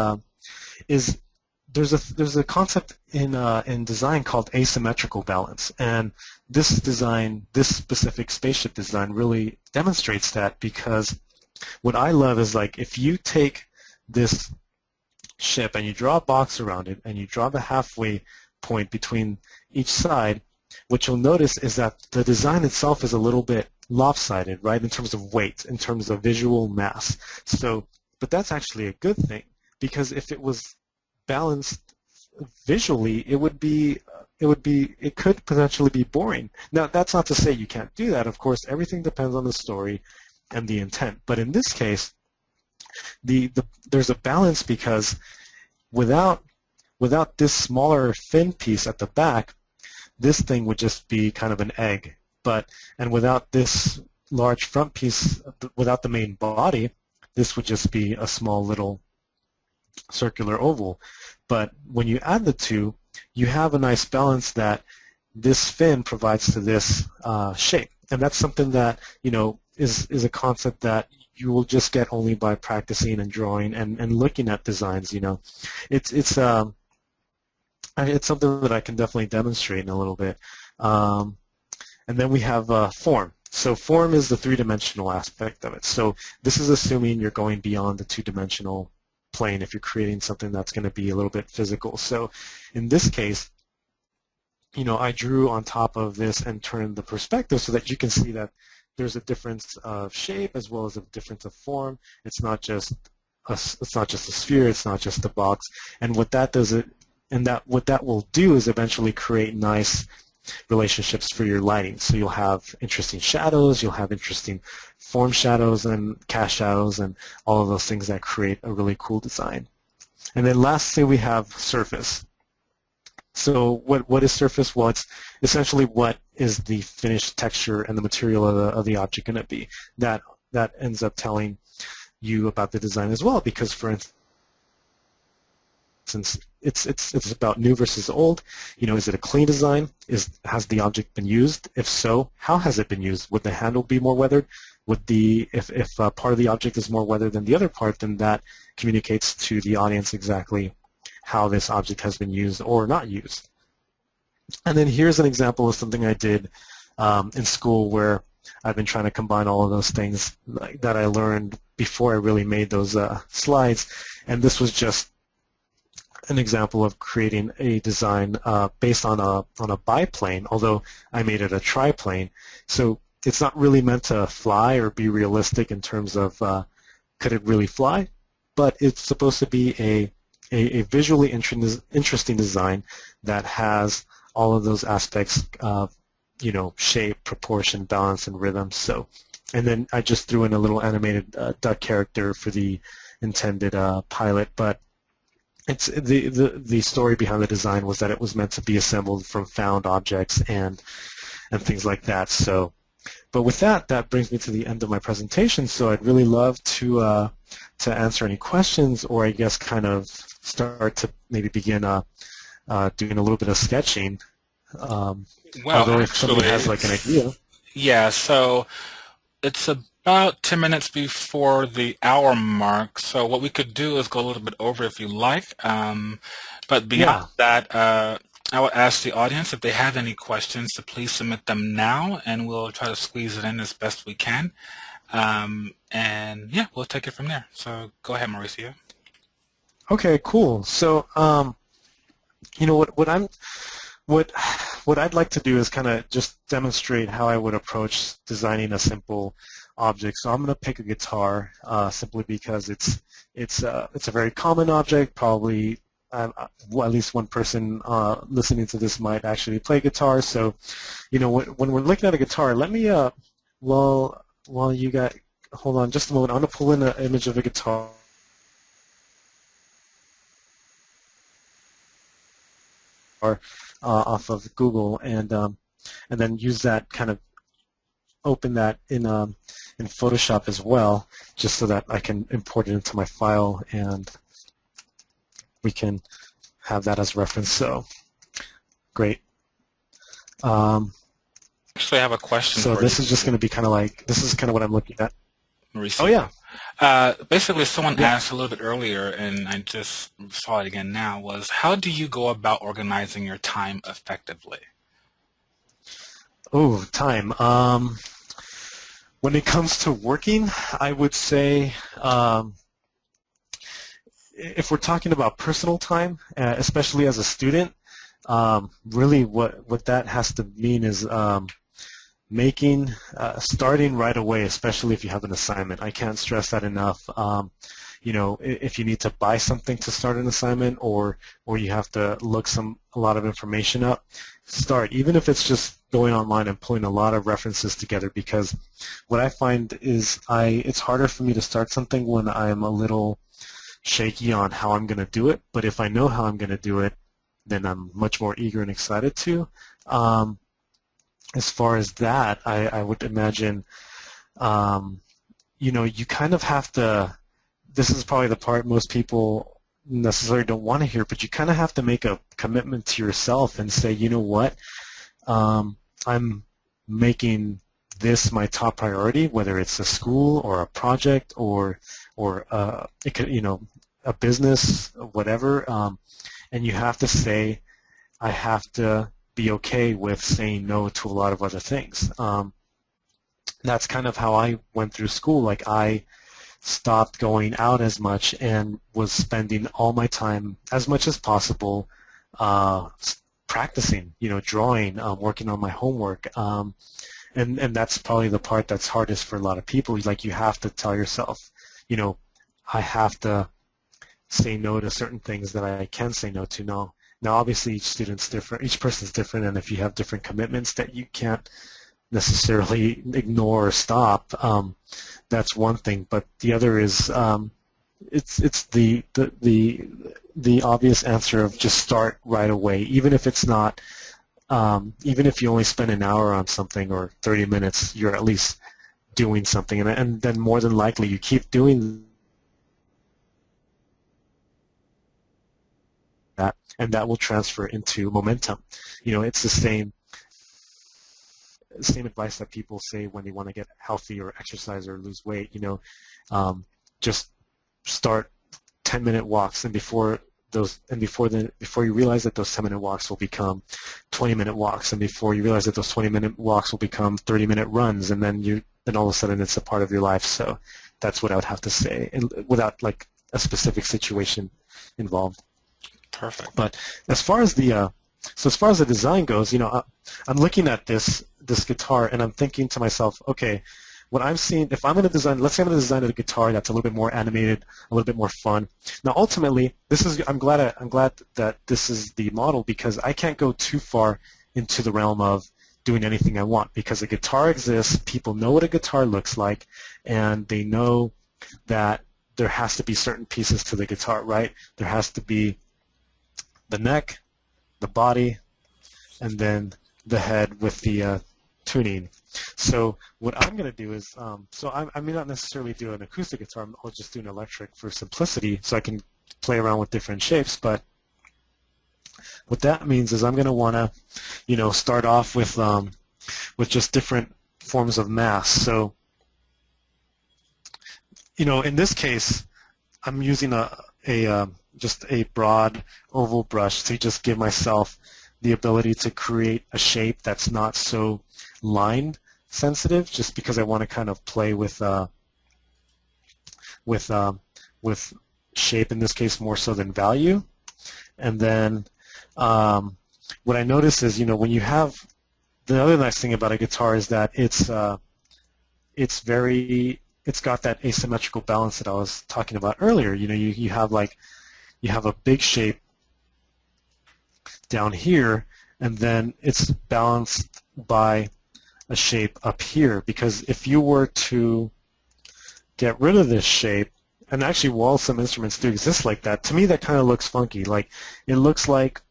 there's a concept in design called asymmetrical balance, and this specific spaceship design really demonstrates that, because what I love is, like, if you take this ship and you draw a box around it and you draw the halfway point between each side, what you'll notice is that the design itself is a little bit lopsided, right, in terms of weight, in terms of visual mass. So, but that's actually a good thing, because if it was balanced visually, it could potentially be boring. Now, that's not to say you can't do that. Of course, everything depends on the story and the intent. But in this case, there's a balance, because without this smaller thin piece at the back, this thing would just be kind of an egg. And without this large front piece, without the main body, this would just be a small little circular oval. But when you add the two, you have a nice balance that this fin provides to this shape. And that's something that, is a concept that you will just get only by practicing and drawing and looking at designs. It's something that I can definitely demonstrate in a little bit. And then we have form. So form is the three-dimensional aspect of it. So this is assuming you're going beyond the two-dimensional plane if you're creating something that's going to be a little bit physical. So in this case, I drew on top of this and turned the perspective so that you can see that there's a difference of shape as well as a difference of form. It's not just a sphere. It's not just a box. And what that does what that will do is eventually create nice relationships for your lighting. So you'll have interesting shadows. You'll have interesting form shadows and cast shadows and all of those things that create a really cool design. And then lastly, we have surface. So what is surface? Well, it's essentially what is the finished texture and the material of the object going to be. That ends up telling you about the design as well, because for instance, it's about new versus old. Is it a clean design? Has the object been used? If so, how has it been used? Would the handle be more weathered? If part of the object is more weathered than the other part, then that communicates to the audience exactly how this object has been used or not used. And then here's an example of something I did in school where I've been trying to combine all of those things that I learned before I really made those slides. And this was just an example of creating a design based on a biplane, although I made it a triplane. So it's not really meant to fly or be realistic in terms of could it really fly, but it's supposed to be a visually interesting design that has all of those aspects of shape, proportion, balance, and rhythm. So, and then I just threw in a little animated duck character for the intended pilot, but it's the story behind the design was that it was meant to be assembled from found objects and things like that. So, but with that brings me to the end of my presentation. So I'd really love to answer any questions, or I guess kind of start to maybe begin doing a little bit of sketching. Although if somebody has like an idea. Yeah, so it's about 10 minutes before the hour mark, so what we could do is go a little bit over if you like. But beyond that, I would ask the audience if they have any questions to please submit them now, and we'll try to squeeze it in as best we can. And yeah, we'll take it from there. So go ahead, Mauricio. Okay, cool. So what I'd like to do is kind of just demonstrate how I would approach designing a simple object. So I'm going to pick a guitar simply because it's a very common object. Probably well, at least one person listening to this might actually play guitar. So when we're looking at a guitar, let me while you got hold on just a moment. I'm going to pull in an image of a guitar. Off of Google, and then use that, kind of open that in Photoshop as well, just so that I can import it into my file and we can have that as reference. So great. Actually, I have a question. So for this you. is just going to be kind of like, this is kind of what I'm looking at. Mauricio. Oh yeah. Basically, someone asked a little bit earlier, and I just saw it again now, was how do you go about organizing your time effectively? Oh, time. When it comes to working, I would say if we're talking about personal time, especially as a student, really what that has to mean is starting right away, especially if you have an assignment. I can't stress that enough. If you need to buy something to start an assignment, or you have to look a lot of information up, start. Even if it's just going online and pulling a lot of references together, because what I find is it's harder for me to start something when I'm a little shaky on how I'm going to do it. But if I know how I'm going to do it, then I'm much more eager and excited to. As far as that, I would imagine, you kind of have to, this is probably the part most people necessarily don't want to hear, but you kind of have to make a commitment to yourself and say, you know what, I'm making this my top priority, whether it's a school or a project or it could, a business, whatever, and you have to say, I have to be okay with saying no to a lot of other things. That's kind of how I went through school. Like, I stopped going out as much and was spending all my time as much as possible practicing, drawing, working on my homework. And that's probably the part that's hardest for a lot of people. Like, you have to tell yourself, I have to say no to certain things that I can say no to. Now, obviously, each student's different, each person's different, and if you have different commitments that you can't necessarily ignore or stop, that's one thing. But the other is, it's the obvious answer of just start right away, even if it's not, even if you only spend an hour on something or 30 minutes, you're at least doing something, and then more than likely you keep doing that, and that will transfer into momentum. It's the same advice that people say when they want to get healthy or exercise or lose weight. Just start 10-minute walks, and before you realize that those 10-minute walks will become 20-minute walks, and before you realize that those 20-minute walks will become 30-minute runs, and then all of a sudden it's a part of your life. So that's what I would have to say, and without like a specific situation involved. Perfect. But as far as the design goes, I'm looking at this guitar and I'm thinking to myself, okay, what I'm seeing, if I'm going to design, let's say I'm going to design a guitar that's a little bit more animated, a little bit more fun. Now, ultimately, I'm glad that this is the model, because I can't go too far into the realm of doing anything I want, because a guitar exists, people know what a guitar looks like, and they know that there has to be certain pieces to the guitar, right? There has to be the neck, the body, and then the head with the tuning. So what I'm going to do is, I may not necessarily do an acoustic guitar, I'll just do an electric for simplicity so I can play around with different shapes. But what that means is I'm going to want to, start off with just different forms of mass. So, in this case, I'm using just a broad oval brush to just give myself the ability to create a shape that's not so line sensitive, just because I want to kind of play with shape, in this case more so than value. And then what I notice is, when you have, the other nice thing about a guitar is that it's got that asymmetrical balance that I was talking about earlier. You have a big shape down here, and then it's balanced by a shape up here, because if you were to get rid of this shape, and actually while some instruments do exist like that, to me that kind of looks funky. Like, it looks like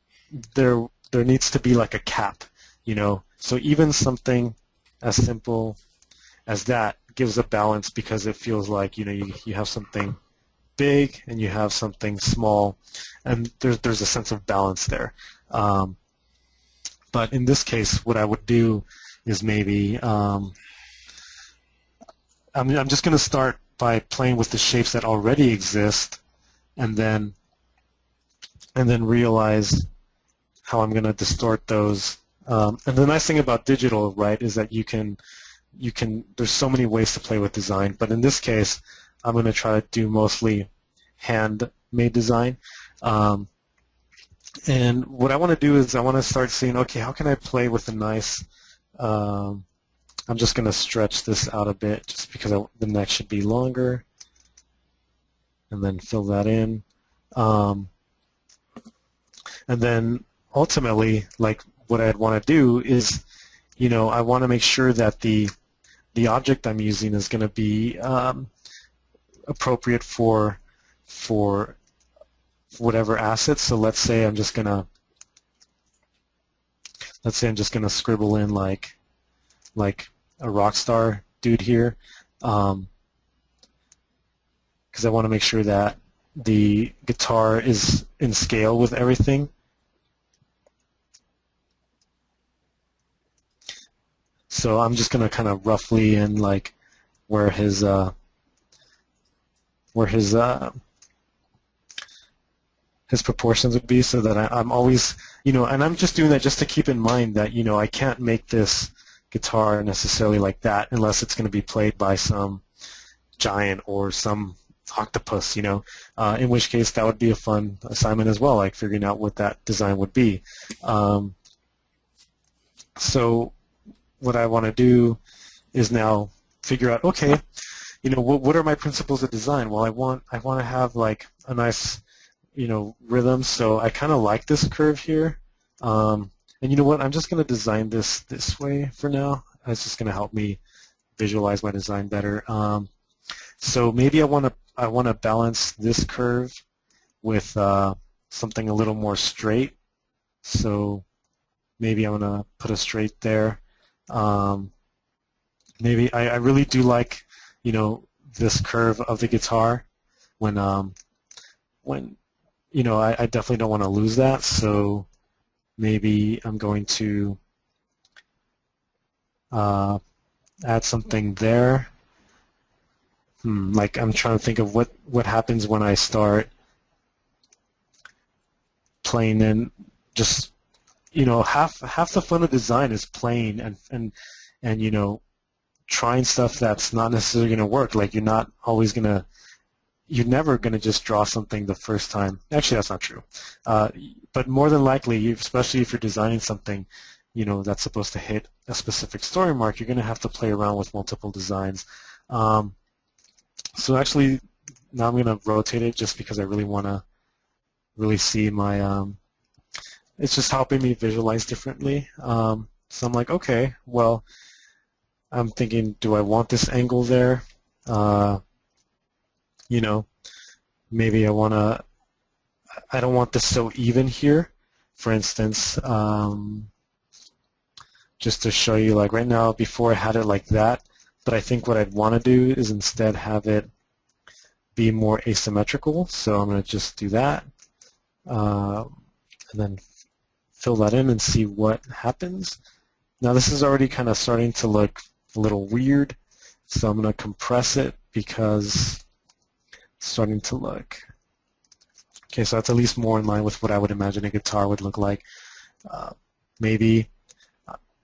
there needs to be like a cap, so even something as simple as that gives a balance, because it feels like you have something big and you have something small, and there's a sense of balance there. But in this case, what I would do is maybe I'm just going to start by playing with the shapes that already exist, and then realize how I'm going to distort those. And the nice thing about digital, right, is that you can there's so many ways to play with design, but in this case I'm going to try to do mostly handmade design. And what I want to do is I want to start seeing, okay, how can I play with a nice, I'm just going to stretch this out a bit just because the neck should be longer, and then fill that in. And then ultimately, like, what I'd want to do is, I want to make sure that the object I'm using is going to be appropriate for whatever assets. So let's say I'm just going to let's say I'm just going to scribble in like a rock star dude here, because I want to make sure that the guitar is in scale with everything. So I'm just going to kind of roughly in like where his where his proportions would be, so that I'm always, and I'm just doing that just to keep in mind that, I can't make this guitar necessarily like that unless it's going to be played by some giant or some octopus, in which case that would be a fun assignment as well, like figuring out what that design would be. So what I want to do is now figure out, okay, what are my principles of design? Well, I want to have like a nice, rhythm. So I kind of like this curve here. And you know what? I'm just going to design this way for now. It's just going to help me visualize my design better. So maybe I want to balance this curve with something a little more straight. So maybe I'm going to put a straight there. Maybe I really do like, this curve of the guitar when I definitely don't want to lose that. So maybe I'm going to add something there. Like I'm trying to think of what happens when I start playing in just, half the fun of design is playing and trying stuff that's not necessarily going to work. Like you're never going to just draw something the first time. Actually, that's not true. But more than likely, especially if you're designing something, that's supposed to hit a specific story mark, you're going to have to play around with multiple designs. So actually, now I'm going to rotate it just because I really want to really see my, it's just helping me visualize differently. So I'm like, okay, well, I'm thinking, do I want this angle there? Maybe I don't want this so even here. For instance, just to show you, like right now, before I had it like that, but I think what I'd want to do is instead have it be more asymmetrical. So I'm going to just do that, and then fill that in and see what happens. Now this is already kind of starting to look a little weird, so I'm going to compress it because it's starting to look. Okay, so that's at least more in line with what I would imagine a guitar would look like. Maybe.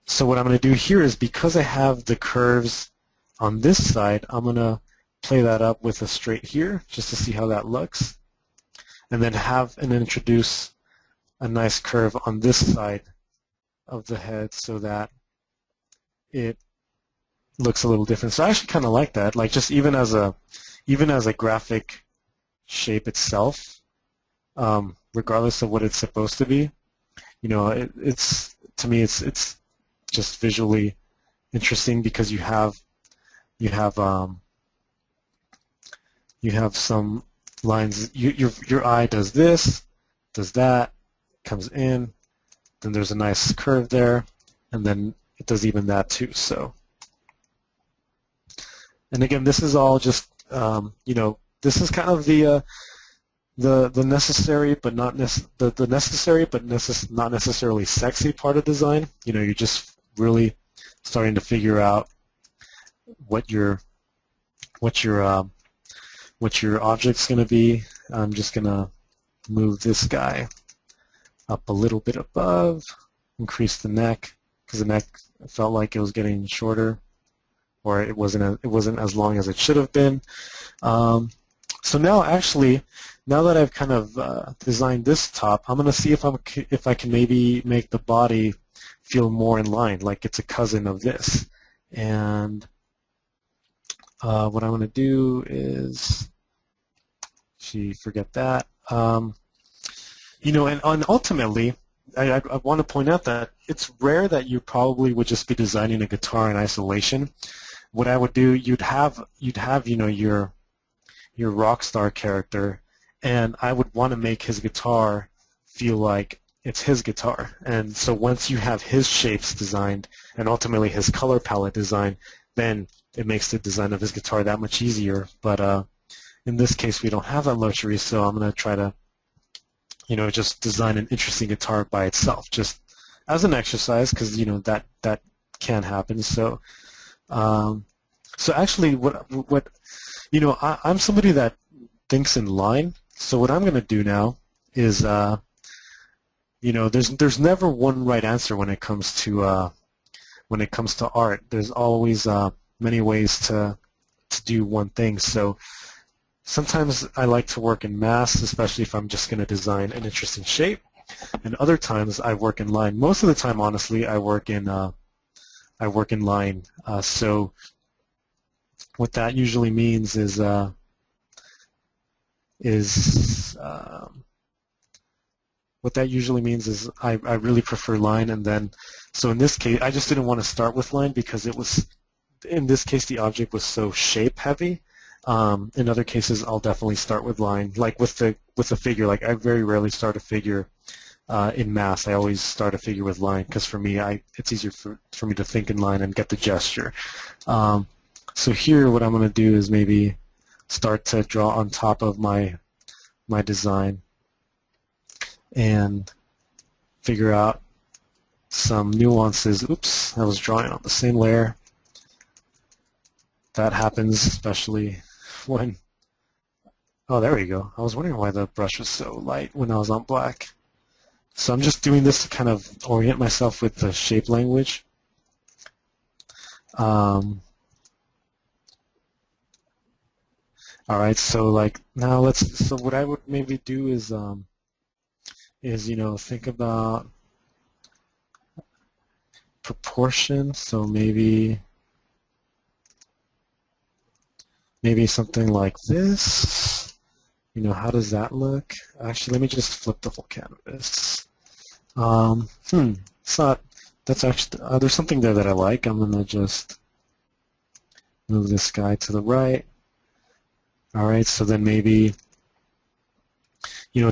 So what I'm going to do here is, because I have the curves on this side, I'm going to play that up with a straight here just to see how that looks, and then introduce a nice curve on this side of the head so that it looks a little different. So I actually kind of like that, like just even as a graphic shape itself, regardless of what it's supposed to be, it's to me it's just visually interesting because you have some lines. Your eye does this, does that, comes in, then there's a nice curve there, and then it does even that too. So, and again, this is all just this is kind of the necessary but not not necessarily sexy part of design. You're just really starting to figure out what your object's going to be. I'm just going to move this guy up a little bit above, increase the neck, because the neck felt like it was getting shorter, or it wasn't as long as it should have been. So now, actually, now that I've kind of designed this top, I'm going to see if I can maybe make the body feel more in line, like it's a cousin of this. And what I'm going to do is, forget that. And ultimately, I want to point out that it's rare that you probably would just be designing a guitar in isolation. What I would do, you'd have your rock star character, and I would want to make his guitar feel like it's his guitar. And so once you have his shapes designed and ultimately his color palette designed, then it makes the design of his guitar that much easier. But in this case, we don't have that luxury, so I'm going to try to, just design an interesting guitar by itself, just as an exercise, because that can happen. So, so actually, I'm somebody that thinks in line. So what I'm going to do now is, there's never one right answer when it comes to art. There's always many ways to do one thing. So sometimes I like to work in mass, especially if I'm just going to design an interesting shape. And other times I work in line. Most of the time, honestly, I work in line. So what that usually means is what that usually means is I really prefer line, and then so in this case I just didn't want to start with line because in this case the object was so shape heavy. In other cases I'll definitely start with line, like with the figure. Like I very rarely start a figure in mass. I always start a figure with line because for me it's easier for me to think in line and get the gesture. So here what I'm going to do is maybe start to draw on top of my design and figure out some nuances. Oops, I was drawing on the same layer. That happens especially when, oh, there we go. I was wondering why the brush was so light when I was on black. So I'm just doing this to kind of orient myself with the shape language. All right, so like now so what I would maybe do is think about proportion. So maybe something like this. How does that look? Actually, let me just flip the whole canvas. It's not. That's actually there's something there that I like. I'm gonna just move this guy to the right. All right, so then maybe,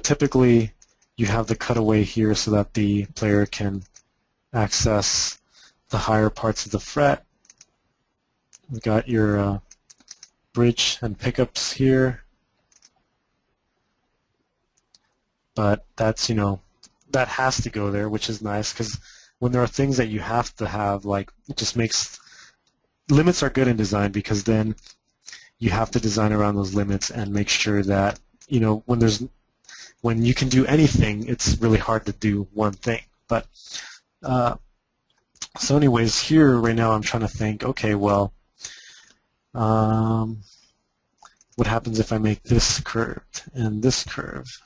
typically you have the cutaway here so that the player can access the higher parts of the fret. We've got your bridge and pickups here, but that's, that has to go there, which is nice because when there are things that you have to have, like, it just makes, limits are good in design because then you have to design around those limits and make sure that, when you can do anything, it's really hard to do one thing. But so anyways, here right now I'm trying to think, okay, well, what happens if I make this curved and this curve?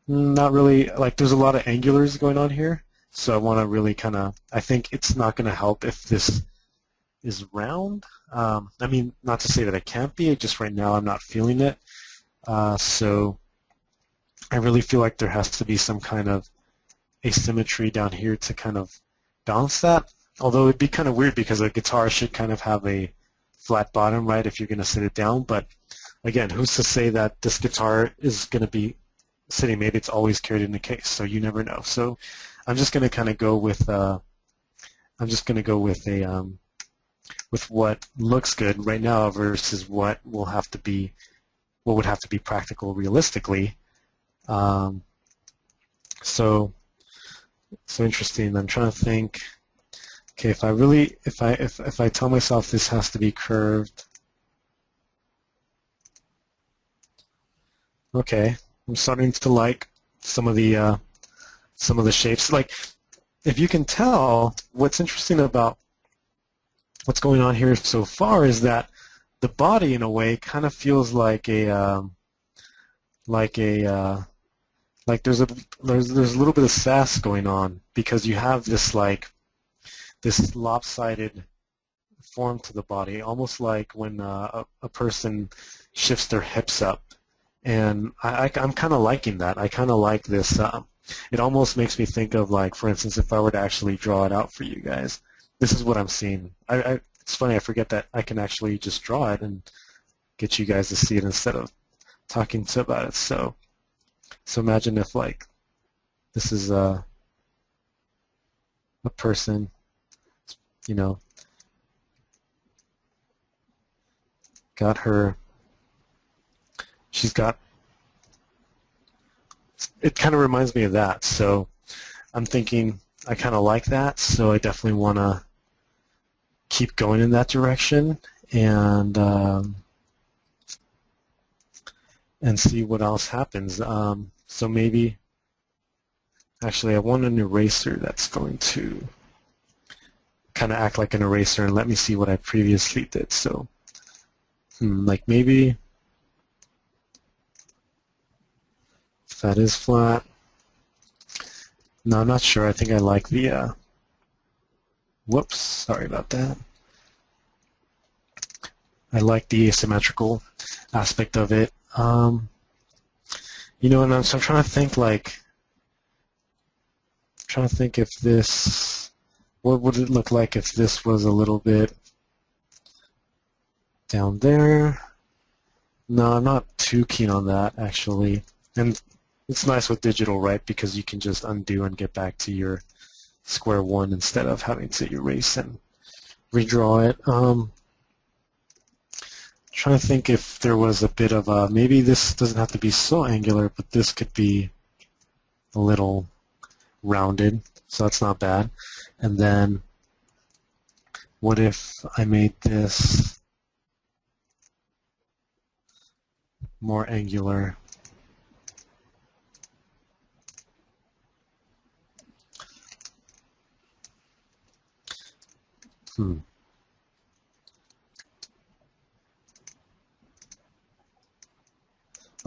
Not really, like there's a lot of angulars going on here, so I want to really kind of, I think it's not going to help if this is round. I mean, not to say that it can't be, just right now I'm not feeling it. So I really feel like there has to be some kind of asymmetry down here to kind of balance that. Although it'd be kind of weird because a guitar should kind of have a flat bottom, right, if you're going to sit it down. But again, who's to say that this guitar is going to be sitting? Maybe it's always carried in the case, so you never know. So I'm just going to kind of go with with what looks good right now versus what would have to be practical realistically. So interesting. I'm trying to think. Okay, if I tell myself this has to be curved. Okay, I'm starting to like some of the shapes. Like, if you can tell, what's interesting about what's going on here so far is that the body, in a way, kind of feels like there's a little bit of sass going on because you have this this lopsided form to the body, almost like when a person shifts their hips up. And I'm kind of liking that. I kind of like this. It almost makes me think of, like, for instance, if I were to actually draw it out for you guys, this is what I'm seeing. It's funny, I forget that I can actually just draw it and get you guys to see it instead of talking about it. So imagine if, like, This is a person, you know, got her, she's got, it kind of reminds me of that. So I'm thinking I kind of like that, so I definitely want to keep going in that direction and see what else happens. So maybe, actually, I want an eraser that's going to kind of act like an eraser and let me see what I previously did. So, like maybe if that is flat. No, I'm not sure. I think I like the, whoops, sorry about that. I like the asymmetrical aspect of it. You know, and so I'm trying to think, like, if this, what would it look like if this was a little bit down there? No, I'm not too keen on that, actually. And it's nice with digital, right, because you can just undo and get back to your square one instead of having to erase and redraw it. Trying to think if there was a bit of a, maybe this doesn't have to be so angular, but this could be a little rounded, so that's not bad. And then what if I made this more angular?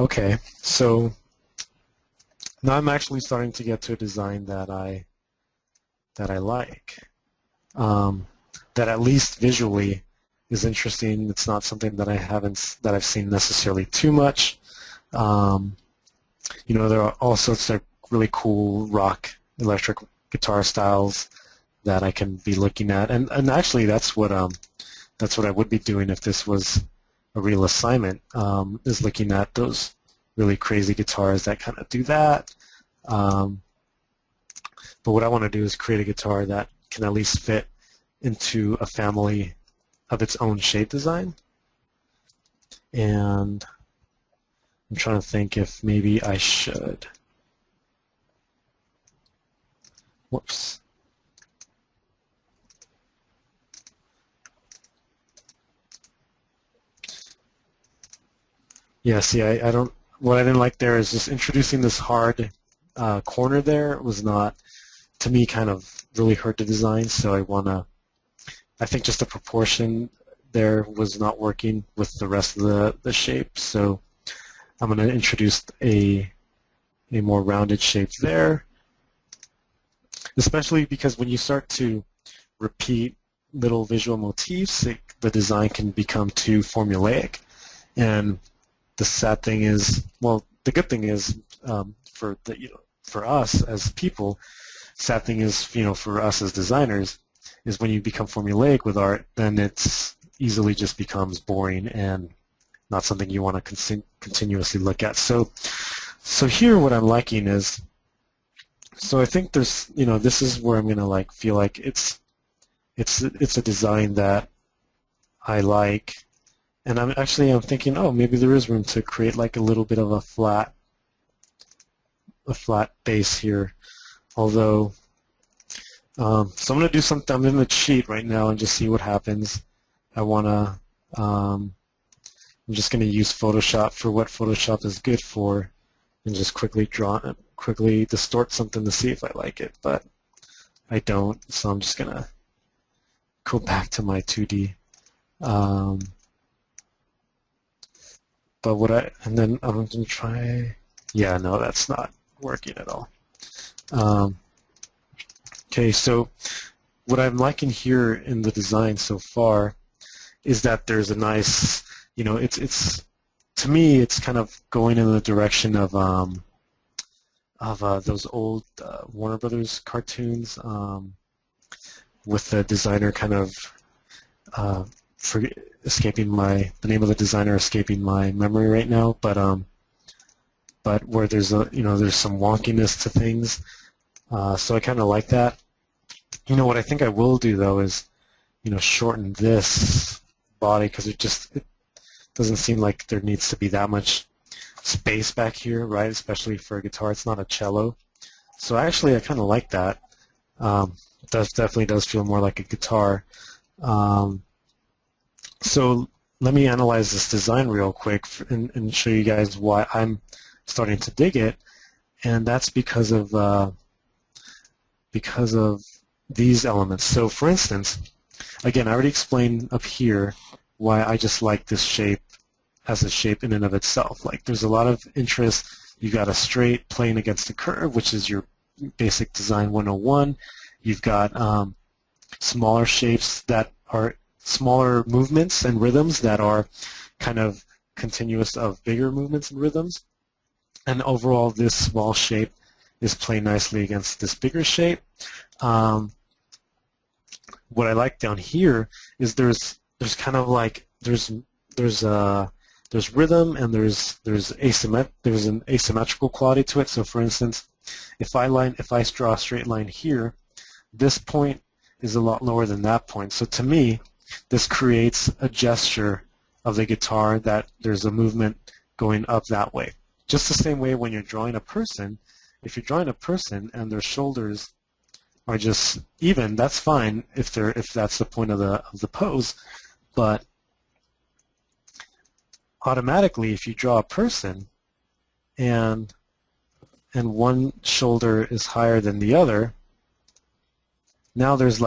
Okay, so now I'm actually starting to get to a design that I like. That at least visually is interesting. It's not something that I've seen necessarily too much. You know, there are all sorts of really cool rock electric guitar styles that I can be looking at, and actually that's what I would be doing if this was a real assignment, is looking at those really crazy guitars that kind of do that. But what I want to do is create a guitar that can at least fit into a family of its own shape design. And I'm trying to think if maybe I should. Whoops. Yeah, see, I don't, what I didn't like there is just introducing this hard corner there was not, to me, kind of really hurt the design, so I think just the proportion there was not working with the rest of the shape, so I'm going to introduce a more rounded shape there, especially because when you start to repeat little visual motifs, the design can become too formulaic. And the sad thing is, well, the good thing is for us as people, sad thing is, for us as designers, is when you become formulaic with art, then it's easily just becomes boring and not something you want to continuously look at. So here what I'm liking is, so I think there's, this is where I'm going to feel like it's a design that I like, and I'm thinking, oh, maybe there is room to create like a little bit of a flat base here. Although, so I'm going to do something. I'm going to cheat right now and just see what happens. I'm just going to use Photoshop for what Photoshop is good for, and just quickly distort something to see if I like it. But I don't, so I'm just going to go back to my 2D. And then I'm going to try, yeah, no, that's not working at all. Okay, so what I'm liking here in the design so far is that there's a nice, it's to me, it's kind of going in the direction of those old Warner Brothers cartoons, with the designer kind of the name of the designer escaping my memory right now, but where there's there's some wonkiness to things, So I kind of like that. What I think I will do though is, shorten this body because it doesn't seem like there needs to be that much space back here, right? Especially for a guitar. It's not a cello. So actually, I kind of like that. It definitely does feel more like a guitar. Um, so let me analyze this design real quick and show you guys why I'm starting to dig it, and that's because of these elements. So for instance, again, I already explained up here why I just like this shape as a shape in and of itself. Like there's a lot of interest. You got a straight plane against a curve, which is your basic design 101. You've got smaller shapes that are smaller movements and rhythms that are kind of continuous of bigger movements and rhythms. And overall, this small shape is playing nicely against this bigger shape. What I like down here is there's kind of like there's rhythm and there's an asymmetrical quality to it. So for instance, if I draw a straight line here, this point is a lot lower than that point. So to me, this creates a gesture of the guitar that there's a movement going up that way. Just the same way when you're drawing a person, if you're drawing a person and their shoulders are just even, that's fine if that's the point of the pose, but automatically if you draw a person and one shoulder is higher than the other, now there's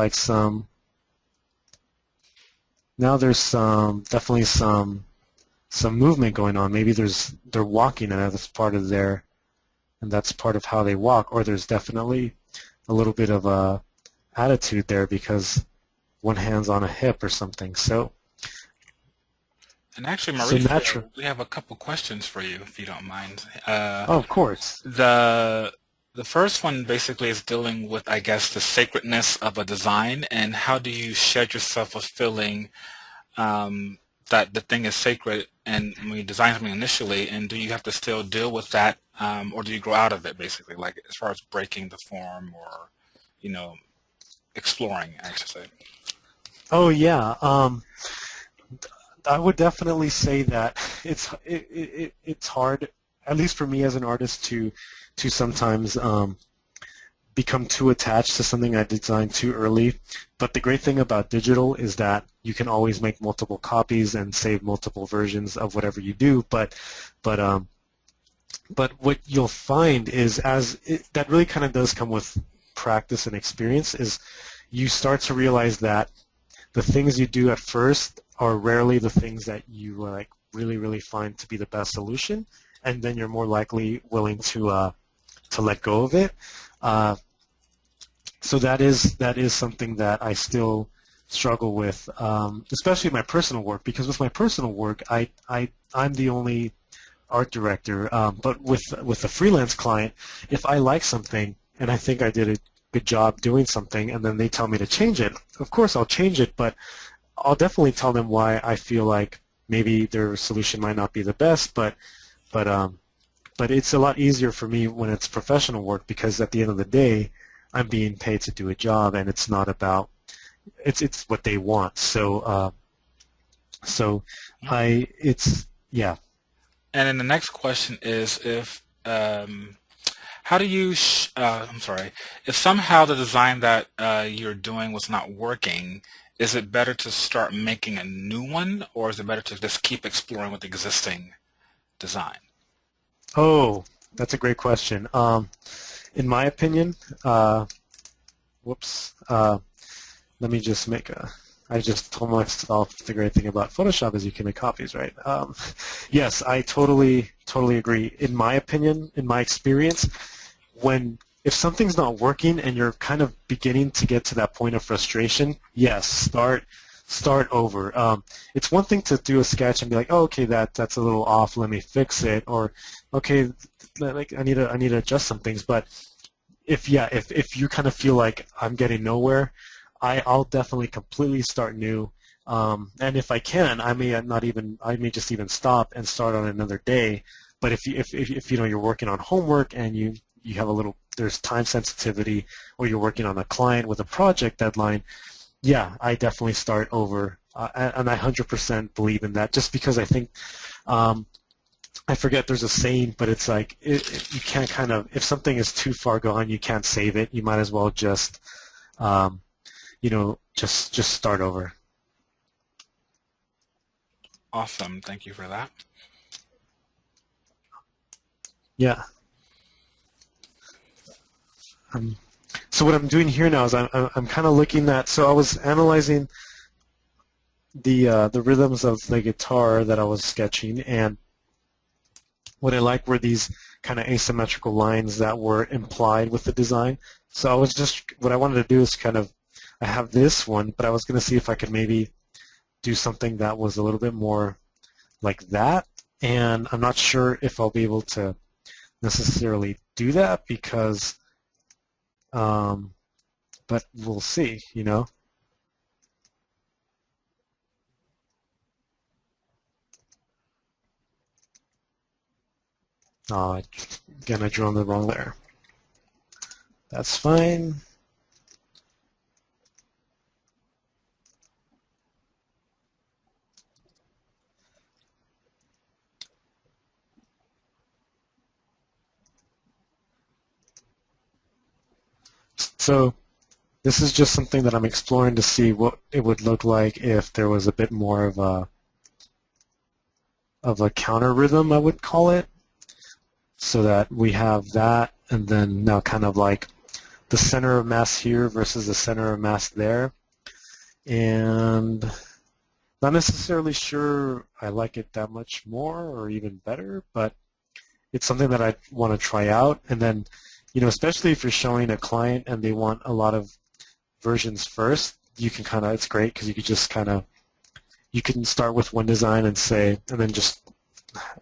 definitely some movement going on. Maybe they're walking and that's part of how they walk, or there's definitely a little bit of a attitude there because one hand's on a hip or something. And actually, So Mauricio, we have a couple questions for you, if you don't mind. oh, of course. The first one basically is dealing with, I guess, the sacredness of a design, and how do you shed yourself a feeling that the thing is sacred, and when you design something initially, and do you have to still deal with that, or do you grow out of it, basically, like as far as breaking the form or, exploring, I should say. Oh yeah. I would definitely say that it's hard, at least for me as an artist, to sometimes become too attached to something I designed too early. But the great thing about digital is that you can always make multiple copies and save multiple versions of whatever you do. But what you'll find is that really kind of does come with practice and experience, is you start to realize that the things you do at first are rarely the things that you like really find to be the best solution, and then you're more likely willing to let go of it. So that is something that I still struggle with, especially in my personal work, because with my personal work, I'm the only art director. But with a freelance client, if I like something and I think I did a good job doing something, and then they tell me to change it, of course I'll change it, but I'll definitely tell them why I feel like maybe their solution might not be the best, but it's a lot easier for me when it's professional work, because at the end of the day, I'm being paid to do a job, and it's not about it's what they want. Yeah. And then the next question is how do you, I'm sorry, if somehow the design that you're doing was not working, is it better to start making a new one, or is it better to just keep exploring with existing design? Oh, that's a great question. In my opinion, let me just I just told myself the great thing about Photoshop is you can make copies, right? Yes, I totally agree. In my opinion, in my experience, if something's not working and you're kind of beginning to get to that point of frustration, yes, start over. It's one thing to do a sketch and be like, oh, okay, that's a little off, let me fix it, or okay, like I need to adjust some things. But if you kind of feel like I'm getting nowhere, I'll definitely completely start new. And if I can, I may just even stop and start on another day. But if you're working on homework and you have a little there's time sensitivity, or you're working on a client with a project deadline, yeah, I definitely start over, and I 100% believe in that. Just because I think, I forget there's a saying, but it's like you can't kind of, if something is too far gone, you can't save it. You might as well just, just start over. Awesome. Thank you for that. Yeah. So what I'm doing here now is I'm kind of looking at. So I was analyzing the rhythms of the guitar that I was sketching, and what I liked were these kind of asymmetrical lines that were implied with the design. So I was just, what I wanted to do is kind of, I have this one, but I was going to see if I could maybe do something that was a little bit more like that, and I'm not sure if I'll be able to necessarily do that because, but we'll see, you know. Again, I drew on the wrong layer. That's fine. So this is just something that I'm exploring to see what it would look like if there was a bit more of a counter rhythm, I would call it, so that we have that, and then now kind of like the center of mass here versus the center of mass there. And not necessarily sure I like it that much more or even better, but it's something that I want to try out. And then, especially if you're showing a client and they want a lot of versions first, you can kind of, it's great because you could just kind of, you can start with one design and say, and then just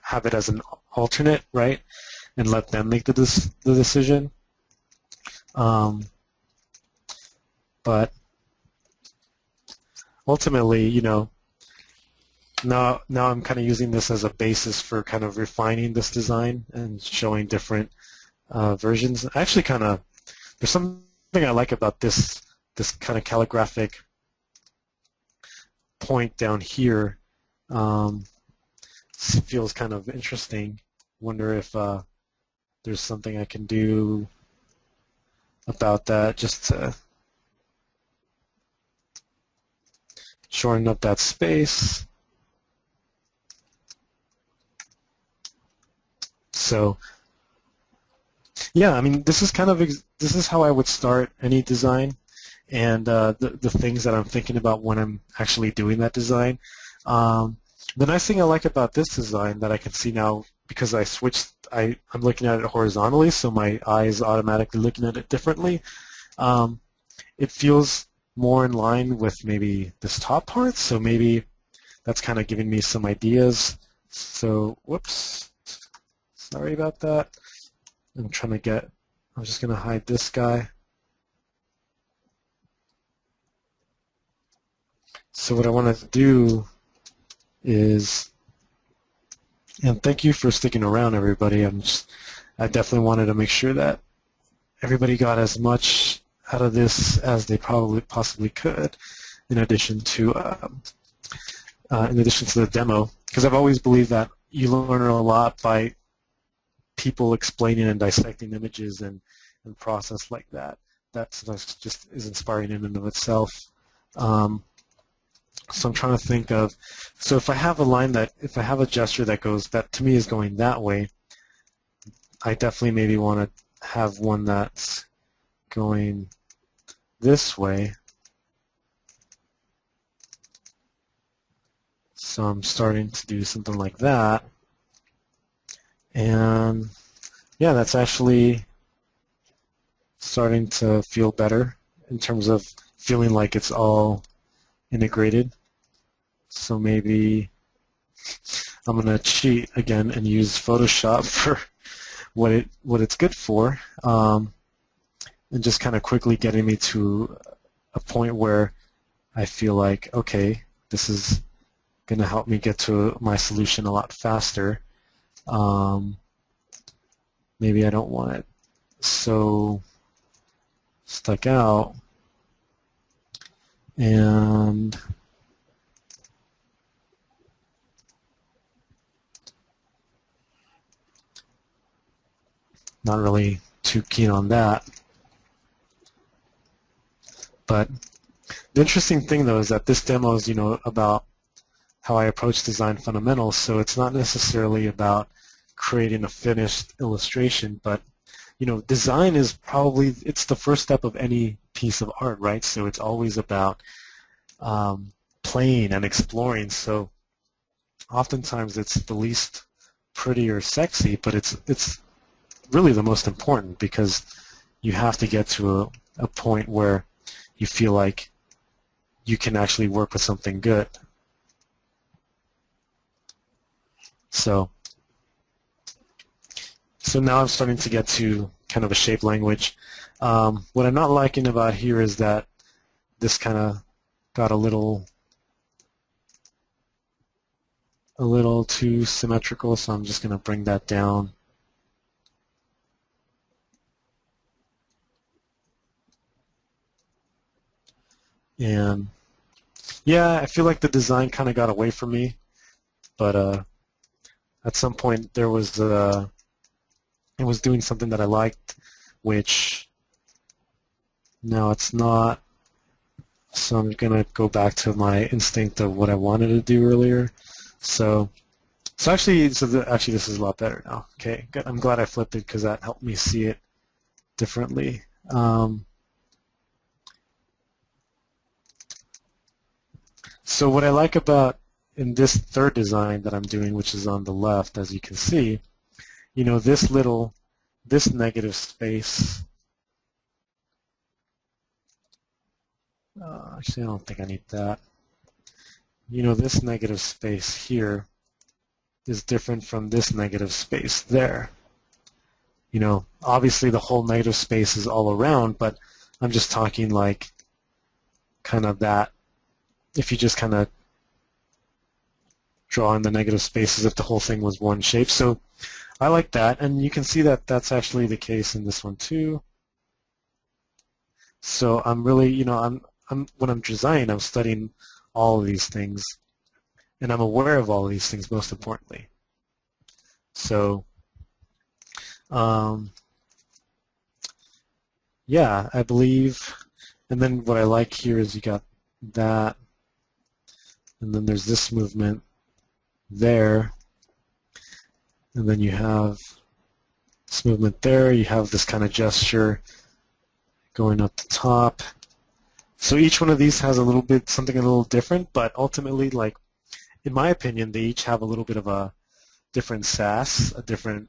have it as an alternate, right? And let them make the decision. But ultimately, now I'm kind of using this as a basis for kind of refining this design and showing different versions. Actually, there's something I like about this kind of calligraphic point down here. Feels kind of interesting. Wonder if there's something I can do about that, just to shorten up that space. So yeah, I mean, this is how I would start any design, and the things that I'm thinking about when I'm actually doing that design. The nice thing I like about this design that I can see now, because I'm looking at it horizontally, so my eye is automatically looking at it differently. It feels more in line with maybe this top part, so maybe that's kind of giving me some ideas. So, whoops, sorry about that. I'm just going to hide this guy. So what I want to do is, and thank you for sticking around, everybody. I definitely wanted to make sure that everybody got as much out of this as they possibly could, in addition to the demo, because I've always believed that you learn a lot by people explaining and dissecting images and process like that. That's just is inspiring in and of itself. So I'm trying to think of, so if I have if I have a gesture that to me is going that way, I definitely maybe want to have one that's going this way. So I'm starting to do something like that. And yeah, that's actually starting to feel better in terms of feeling like it's all integrated. So maybe I'm going to cheat again and use Photoshop for what it's good for, and just kind of quickly getting me to a point where I feel like, okay, this is going to help me get to my solution a lot faster. Maybe I don't want it so stuck out, and not really too keen on that. But the interesting thing, though, is that this demo is, about how I approach design fundamentals, so it's not necessarily about creating a finished illustration, but design is probably, it's the first step of any piece of art, right? So it's always about playing and exploring. So oftentimes it's the least pretty or sexy, but it's really the most important, because you have to get to a point where you feel like you can actually work with something good. So now I'm starting to get to kind of a shape language. What I'm not liking about here is that this kind of got a little too symmetrical, so I'm just going to bring that down. And yeah, I feel like the design kind of got away from me, but at some point there was it was doing something that I liked, which now it's not. So I'm going to go back to my instinct of what I wanted to do earlier. So actually this is a lot better now. Okay, good. I'm glad I flipped it, because that helped me see it differently. So what I like about in this third design that I'm doing, which is on the left, as you can see, this negative space. Actually, I don't think I need that. This negative space here is different from this negative space there. Obviously the whole negative space is all around, but I'm just talking like kind of that, if you just kind of draw in the negative spaces, if the whole thing was one shape. So I like that, and you can see that that's actually the case in this one too. So I'm really, when I'm designing, I'm studying all of these things, and I'm aware of all of these things, most importantly. So yeah, I believe, and then what I like here is you got that, and then there's this movement there, and then you have this movement there, you have this kind of gesture going up the top. So each one of these has a little bit, something a little different, but ultimately, like, in my opinion, they each have a little bit of a different sass, a different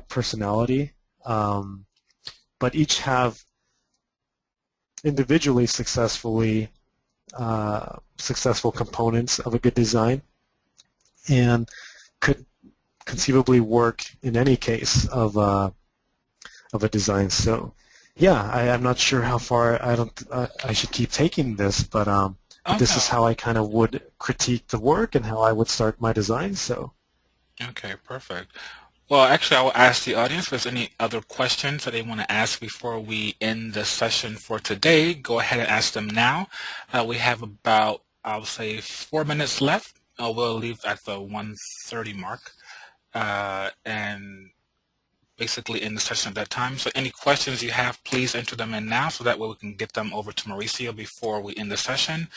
personality, but each have individually successful components of a good design, and could conceivably work in any case of a design. So yeah, I'm not sure how far I should keep taking this, but this is how I kind of would critique the work and how I would start my design. So Okay, perfect. Well, actually, I will ask the audience if there's any other questions that they want to ask before we end the session for today. Go ahead and ask them now. We have about, I'll say, 4 minutes left. We'll leave at the 1:30 mark, and basically end the session at that time. So any questions you have, please enter them in now, so that way we can get them over to Mauricio before we end the session.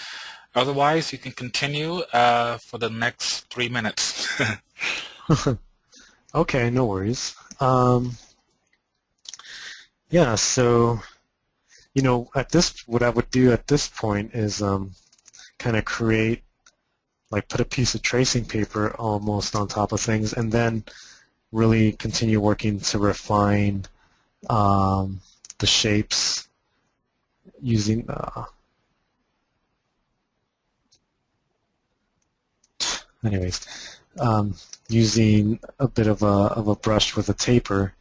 Otherwise, you can continue for the next 3 minutes. okay, no worries. Yeah, so what I would do at this point is kind of create, like, put a piece of tracing paper almost on top of things, and then really continue working to refine the shapes using using a bit of a brush with a taper.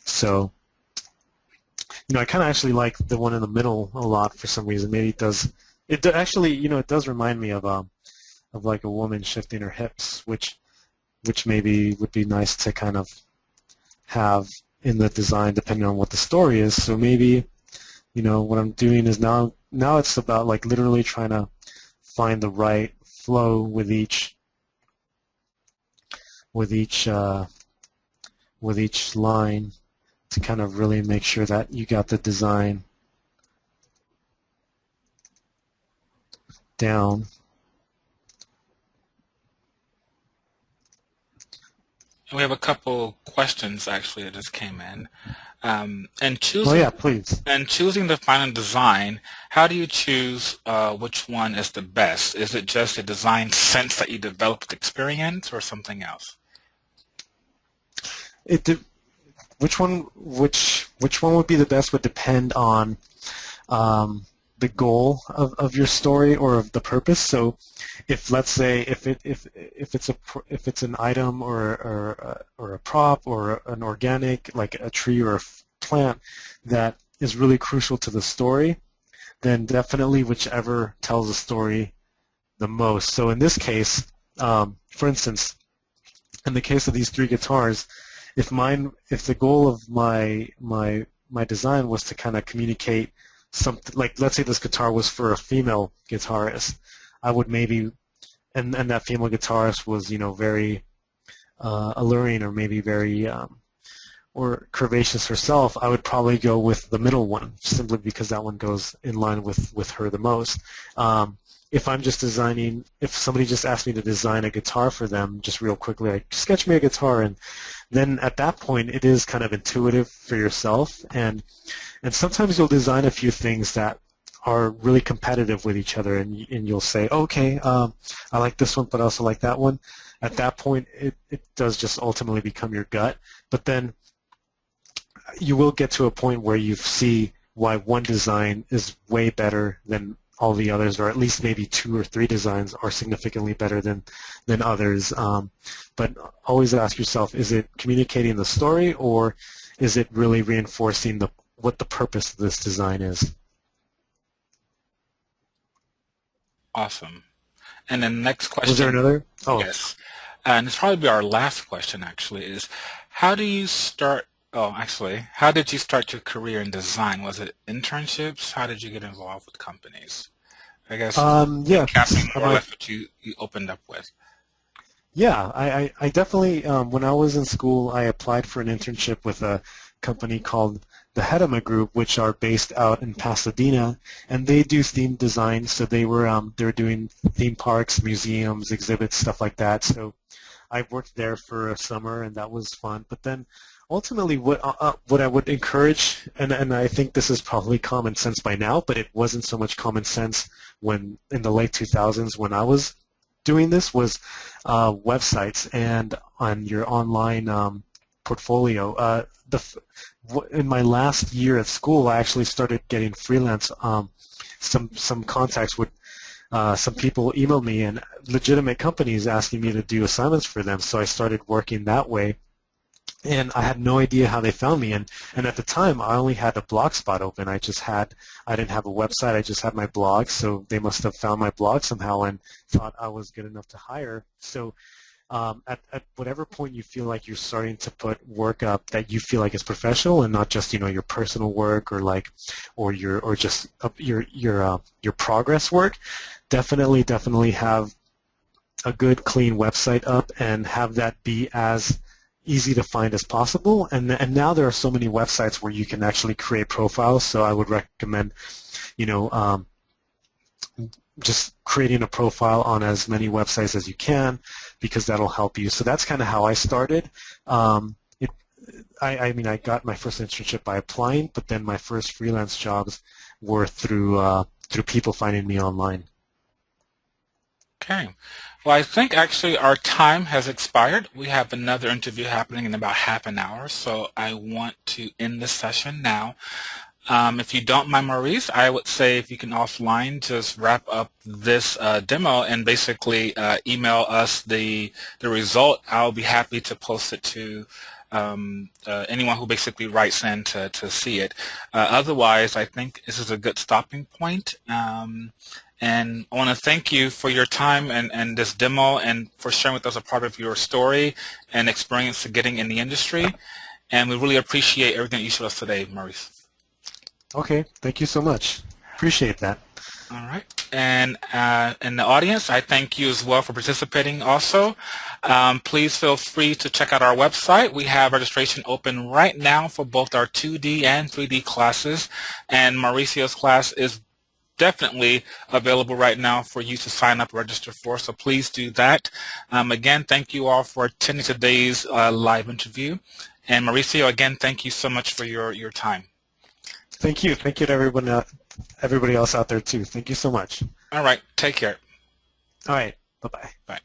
So I kind of actually like the one in the middle a lot for some reason. Maybe it does. Actually, it does remind me of like a woman shifting her hips, which maybe would be nice to kind of have in the design depending on what the story is. So maybe, what I'm doing is now it's about like literally trying to find the right flow with each line to kind of really make sure that you got the design down. We have a couple questions actually that just came in. And Oh choosing yeah, please. and choosing the final design, how do you choose which one is the best? Is it just a design sense that you developed with experience, or something else? It de- which one would be the best would depend on the goal of your story or of the purpose. So, if let's say if it's an item or a prop or an organic like a tree or a plant that is really crucial to the story, then definitely whichever tells the story the most. So in this case, for instance, in the case of these three guitars, if the goal of my design was to kind of communicate something, like let's say this guitar was for a female guitarist, I would maybe, and that female guitarist was very alluring or maybe very or curvaceous herself, I would probably go with the middle one simply because that one goes in line with her the most. If I'm just designing, if somebody just asked me to design a guitar for them, just real quickly, like sketch me a guitar, and then at that point it is kind of intuitive for yourself, and sometimes you'll design a few things that are really competitive with each other, and you'll say, okay, I like this one, but I also like that one. At that point, it does just ultimately become your gut, but then you will get to a point where you see why one design is way better than all the others, or at least maybe two or three designs are significantly better than others. But always ask yourself, is it communicating the story, or is it really reinforcing what the purpose of this design is? Awesome. And then the next Was there question, another? Oh, yes, and it's probably our last question actually, is how do you start, oh, actually, how did you start your career in design? Was it internships? How did you get involved with companies? I guess yeah. recapping more or My less what you opened up with. Yeah, I definitely, when I was in school, I applied for an internship with a company called the Hedema Group, which are based out in Pasadena, and they do theme design. So they were doing theme parks, museums, exhibits, stuff like that. So I worked there for a summer, and that was fun. But then ultimately, what I would encourage, and I think this is probably common sense by now, but it wasn't so much common sense when in the late 2000s when I was doing this, was websites and on your online portfolio. In my last year at school, I actually started getting freelance. Some contacts would some people emailed me, and legitimate companies asking me to do assignments for them. So I started working that way, and I had no idea how they found me. And at the time, I only had a blog spot open. I didn't have a website. I just had my blog. So they must have found my blog somehow and thought I was good enough to hire. So at whatever point you feel like you're starting to put work up that you feel like is professional and not just your personal work or your progress work, definitely have a good clean website up and have that be as easy to find as possible. And now there are so many websites where you can actually create profiles. So I would recommend just creating a profile on as many websites as you can, because that'll help you. So that's kind of how I started. I mean, I got my first internship by applying, but then my first freelance jobs were through people finding me online. Okay. Well, I think actually our time has expired. We have another interview happening in about half an hour, so I want to end the session now. If you don't mind, Maurice, I would say if you can offline just wrap up this demo and basically email us the result. I'll be happy to post it to anyone who basically writes in to see it. Otherwise, I think this is a good stopping point. And I want to thank you for your time and this demo and for sharing with us a part of your story and experience to getting in the industry. and we really appreciate everything that you showed us today, Maurice. Okay, thank you so much. Appreciate that. All right. And in the audience, I thank you as well for participating also. Please feel free to check out our website. We have registration open right now for both our 2D and 3D classes, and Mauricio's class is definitely available right now for you to sign up and register for, so please do that. Again, thank you all for attending today's live interview. And Mauricio, again, thank you so much for your time. Thank you. Thank you to everybody else out there too. Thank you so much. All right. Take care. All right. Bye-bye. Bye.